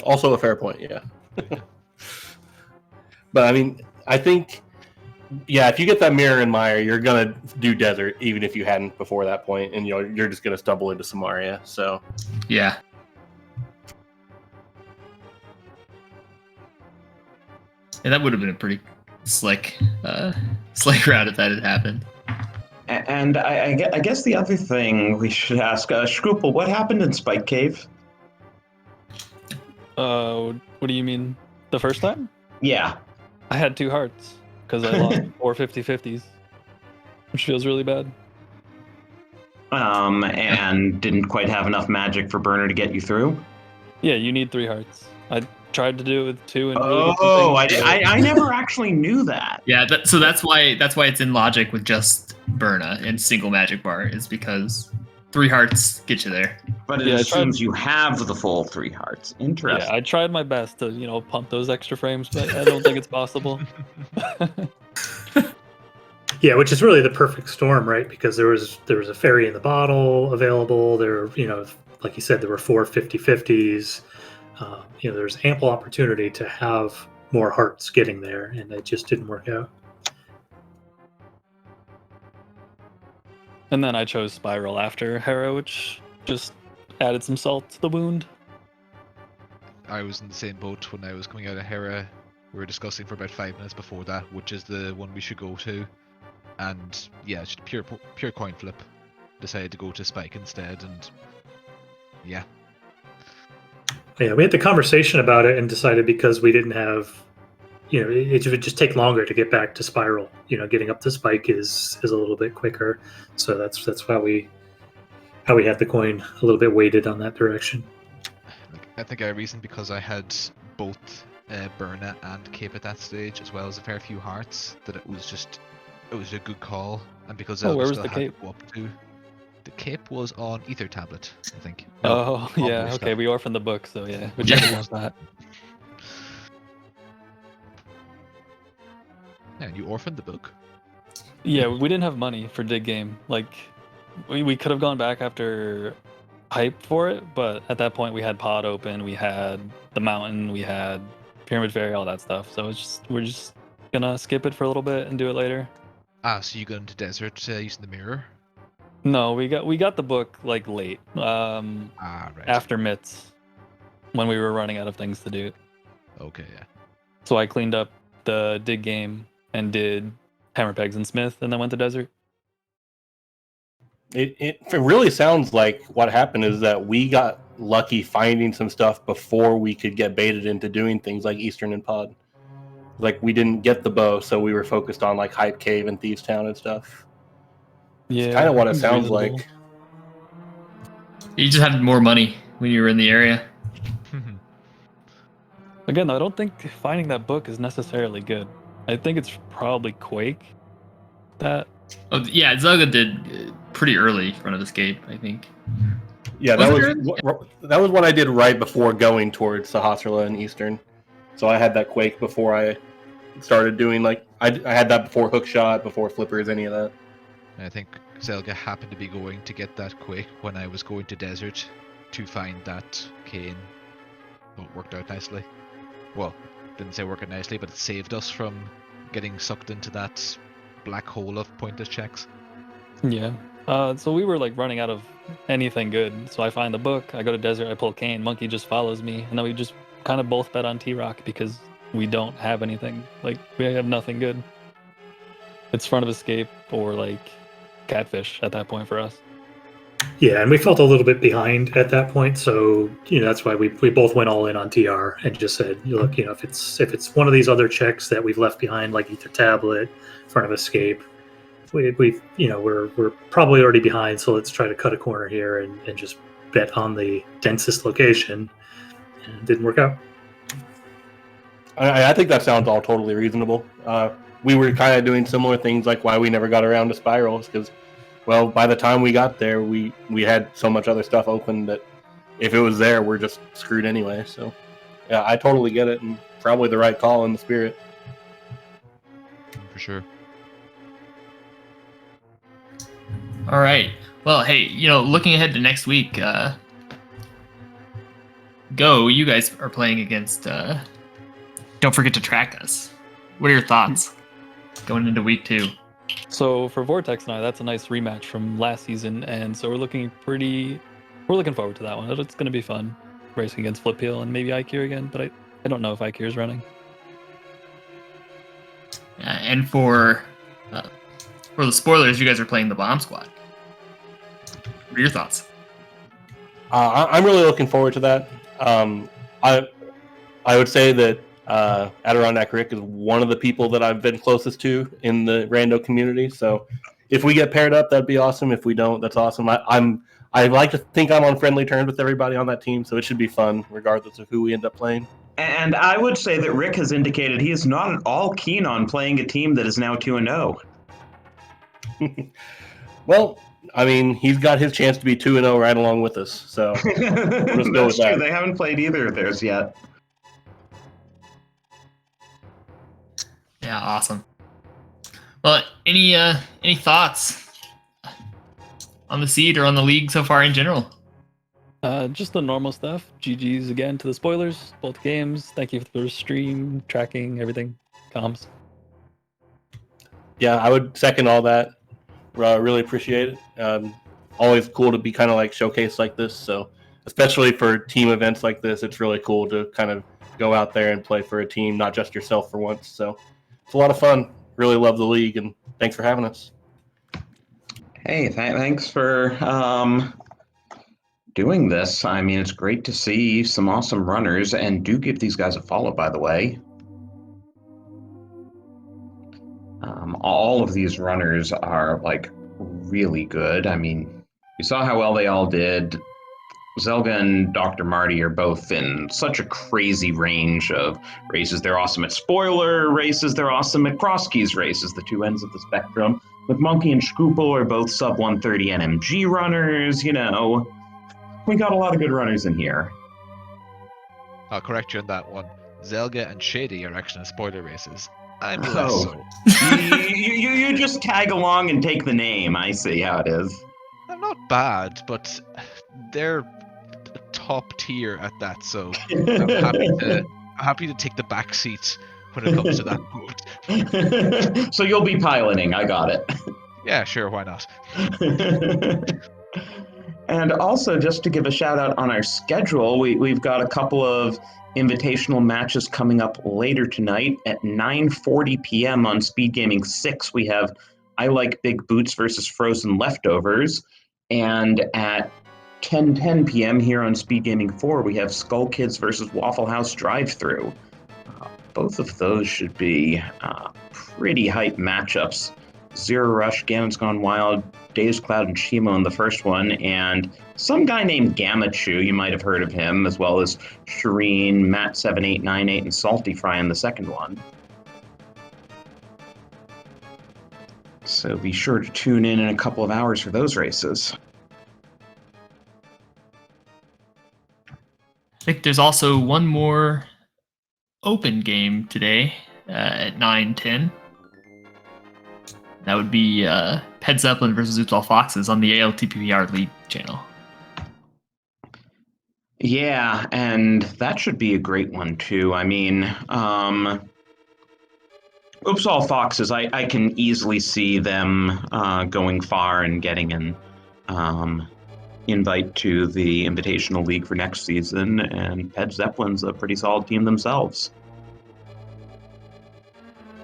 Also a fair point, yeah. But I mean, I think, yeah, if you get that mirror in Mire, you're gonna do desert, even if you hadn't before that point, and you're just gonna stumble into Samaria. So yeah. And that would have been a pretty slick route if that had happened. And I guess the other thing we should ask, Scruple, what happened in Spike Cave? What do you mean? The first time? Yeah. I had 2 hearts because I lost 4 50-50s, which feels really bad. And didn't quite have enough magic for Burner to get you through? Yeah, you need 3 hearts. I tried to do it with 2 and I never actually knew that. Yeah, so that's why it's in logic with just Burna and single magic bar, is because 3 hearts get you there. But it assumes you have the full 3 hearts. Interesting. Yeah, I tried my best to, pump those extra frames, but I don't think it's possible. Yeah, which is really the perfect storm, right? Because there was a fairy in the bottle available. There, like you said, there were 4 50-50s. There's ample opportunity to have more hearts getting there, and it just didn't work out. And then I chose Spiral after Hera, which just added some salt to the wound. I was in the same boat when I was coming out of Hera. We were discussing for about 5 minutes before that, which is the one we should go to. And yeah, just pure coin flip. Decided to go to Spike instead, and yeah. Yeah, we had the conversation about it and decided because we didn't have, it would just take longer to get back to Spiral. Getting up to Spike is a little bit quicker, so that's why we had the coin a little bit weighted on that direction. I think I reasoned because I had both Burna and Cape at that stage, as well as a fair few hearts, that it was a good call, and because where was the cape? To go up to. The cape was on Ether Tablet, I think. Oh, yeah, okay, we orphaned the book, so yeah. Whichever was that. Yeah, you orphaned the book. Yeah, we didn't have money for Dig Game. Like, we could have gone back after Hype for it, but at that point we had Pod open, we had the Mountain, we had Pyramid Fairy, all that stuff. So we're just gonna skip it for a little bit and do it later. So you got into Desert using the mirror? No, we got the book like late. Right. After Mitts, when we were running out of things to do. Okay, yeah. So I cleaned up the Dig Game and did Hammer Pegs and Smith, and then went to Desert. It really sounds like what happened is that we got lucky finding some stuff before we could get baited into doing things like Eastern and Pod. Like, we didn't get the bow, so we were focused on like Hype Cave and Thieves Town and stuff. Yeah, it's kind of what it sounds like. You just had more money when you were in the area. Again, I don't think finding that book is necessarily good. I think it's probably Quake. Oh yeah, Zelga did pretty early Front of Escape, I think. Yeah, that was what I did right before going towards Sahasrara and Eastern. So I had that Quake before I started doing I had that before Hookshot, before Flippers, any of that. I think Zelga happened to be going to get that Quake when I was going to Desert to find that cane. So it worked out nicely. Well, didn't say work out nicely, but it saved us from getting sucked into that black hole of pointless checks. Yeah. So we were running out of anything good. So I find the book, I go to Desert, I pull cane, Monkey just follows me, and then we just kind of both bet on T-Rock because we don't have anything. We have nothing good. It's Front of Escape or Catfish at that point for us. Yeah, and we felt a little bit behind at that point, so that's why we both went all in on TR and just said, look, if it's one of these other checks that we've left behind, like Ether Tablet, Front of Escape, we're probably already behind, so let's try to cut a corner here and just bet on the densest location, and it didn't work out. I think that sounds all totally reasonable. We were kind of doing similar things, like why we never got around to spirals, because, well, by the time we got there, we had so much other stuff open that if it was there, we're just screwed anyway. So, yeah, I totally get it, and probably the right call in the spirit. For sure. All right. Well, hey, looking ahead to next week, you guys are playing against Don't Forget to Track Us. What are your thoughts going into week 2? So for Vortex and I, that's a nice rematch from last season, and so we're looking forward to that one. It's going to be fun, racing against Flipheel and maybe IQ again, but I don't know if IQ is running. And for the spoilers, you guys are playing the Bomb Squad. What are your thoughts? I'm really looking forward to that. I would say that Adirondack Rick is one of the people that I've been closest to in the rando community. So if we get paired up, that'd be awesome. If we don't, that's awesome. I like to think I'm on friendly terms with everybody on that team, so it should be fun regardless of who we end up playing. And I would say that Rick has indicated he is not at all keen on playing a team that is now 2-0. Well, I mean, he's got his chance to be 2-0 right along with us. So let's go with That's true. that. They haven't played either of theirs yet. Yeah, awesome. Well, any thoughts on the seed or on the league so far in general? Just the normal stuff. GG's again to the spoilers, both games. Thank you for the stream, tracking, everything, comms. Yeah, I would second all that. Really appreciate it. Always cool to be kind of like showcased like this. So especially for team events like this, it's really cool to kind of go out there and play for a team, not just yourself for once. So it's a lot of fun. Really love the league, and thanks for having us. Hey, thanks for doing this. I mean, it's great to see some awesome runners, and do give these guys a follow, by the way. All of these runners are like really good. I mean, you saw how well they all did. Zelga and Dr. Marty are both in such a crazy range of races. They're awesome at spoiler races. They're awesome at cross keys races, the two ends of the spectrum. McMonkey and Shkoople are both sub 130 NMG runners. We got a lot of good runners in here. I'll correct you on that one. Zelga and Shady are actually in spoiler races. I'm less so. you just tag along and take the name. I see how it is. I'm not bad, but they're top tier at that, so I'm happy to take the back seat when it comes to that mode. So you'll be piloting. I got it. Yeah, sure, why not? And also, just to give a shout out on our schedule, we've got a couple of invitational matches coming up later tonight at 9:40 p.m. on SpeedGaming 6. We have I Like Big Boots versus Frozen Leftovers. And at 10:10 p.m. here on SpeedGaming 4, we have Skull Kids versus Waffle House Drive-Thru. Both of those should be pretty hype matchups. Zero Rush, Ganon's Gone Wild, Days Cloud, and Shimo in the first one, and some guy named Gamachu, you might have heard of him, as well as Shireen, Matt7898, and Salty Fry in the second one. So be sure to tune in a couple of hours for those races. I think there's also one more open game today at 9:10. That would be Ped Zeppelin versus Oops All Foxes on the ALTTPR League channel. Yeah, and that should be a great one too. I mean, Oops All Foxes, I can easily see them going far and getting an invite to the Invitational League for next season, and Ped Zeppelin's a pretty solid team themselves.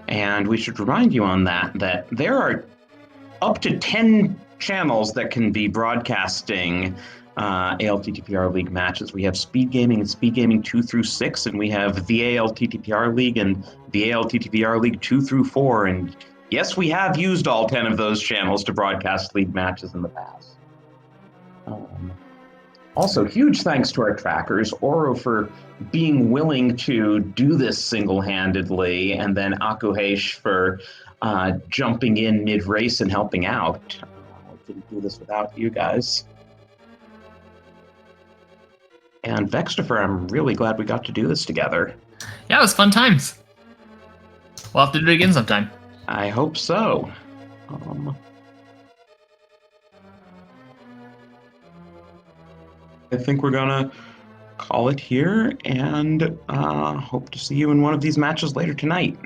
And we should remind you on that there are up to 10 channels that can be broadcasting ALTTPR League matches. We have SpeedGaming and SpeedGaming 2 through 6, and we have the ALTTPR League and the ALTTPR League 2 through 4. And yes, we have used all 10 of those channels to broadcast league matches in the past. Also, huge thanks to our trackers, Oro for being willing to do this single-handedly, and then Akuhesh for jumping in mid-race and helping out. I couldn't do this without you guys. And Vextifer, I'm really glad we got to do this together. Yeah, it was fun times. We'll have to do it again sometime. I hope so. I think we're gonna call it here and hope to see you in one of these matches later tonight.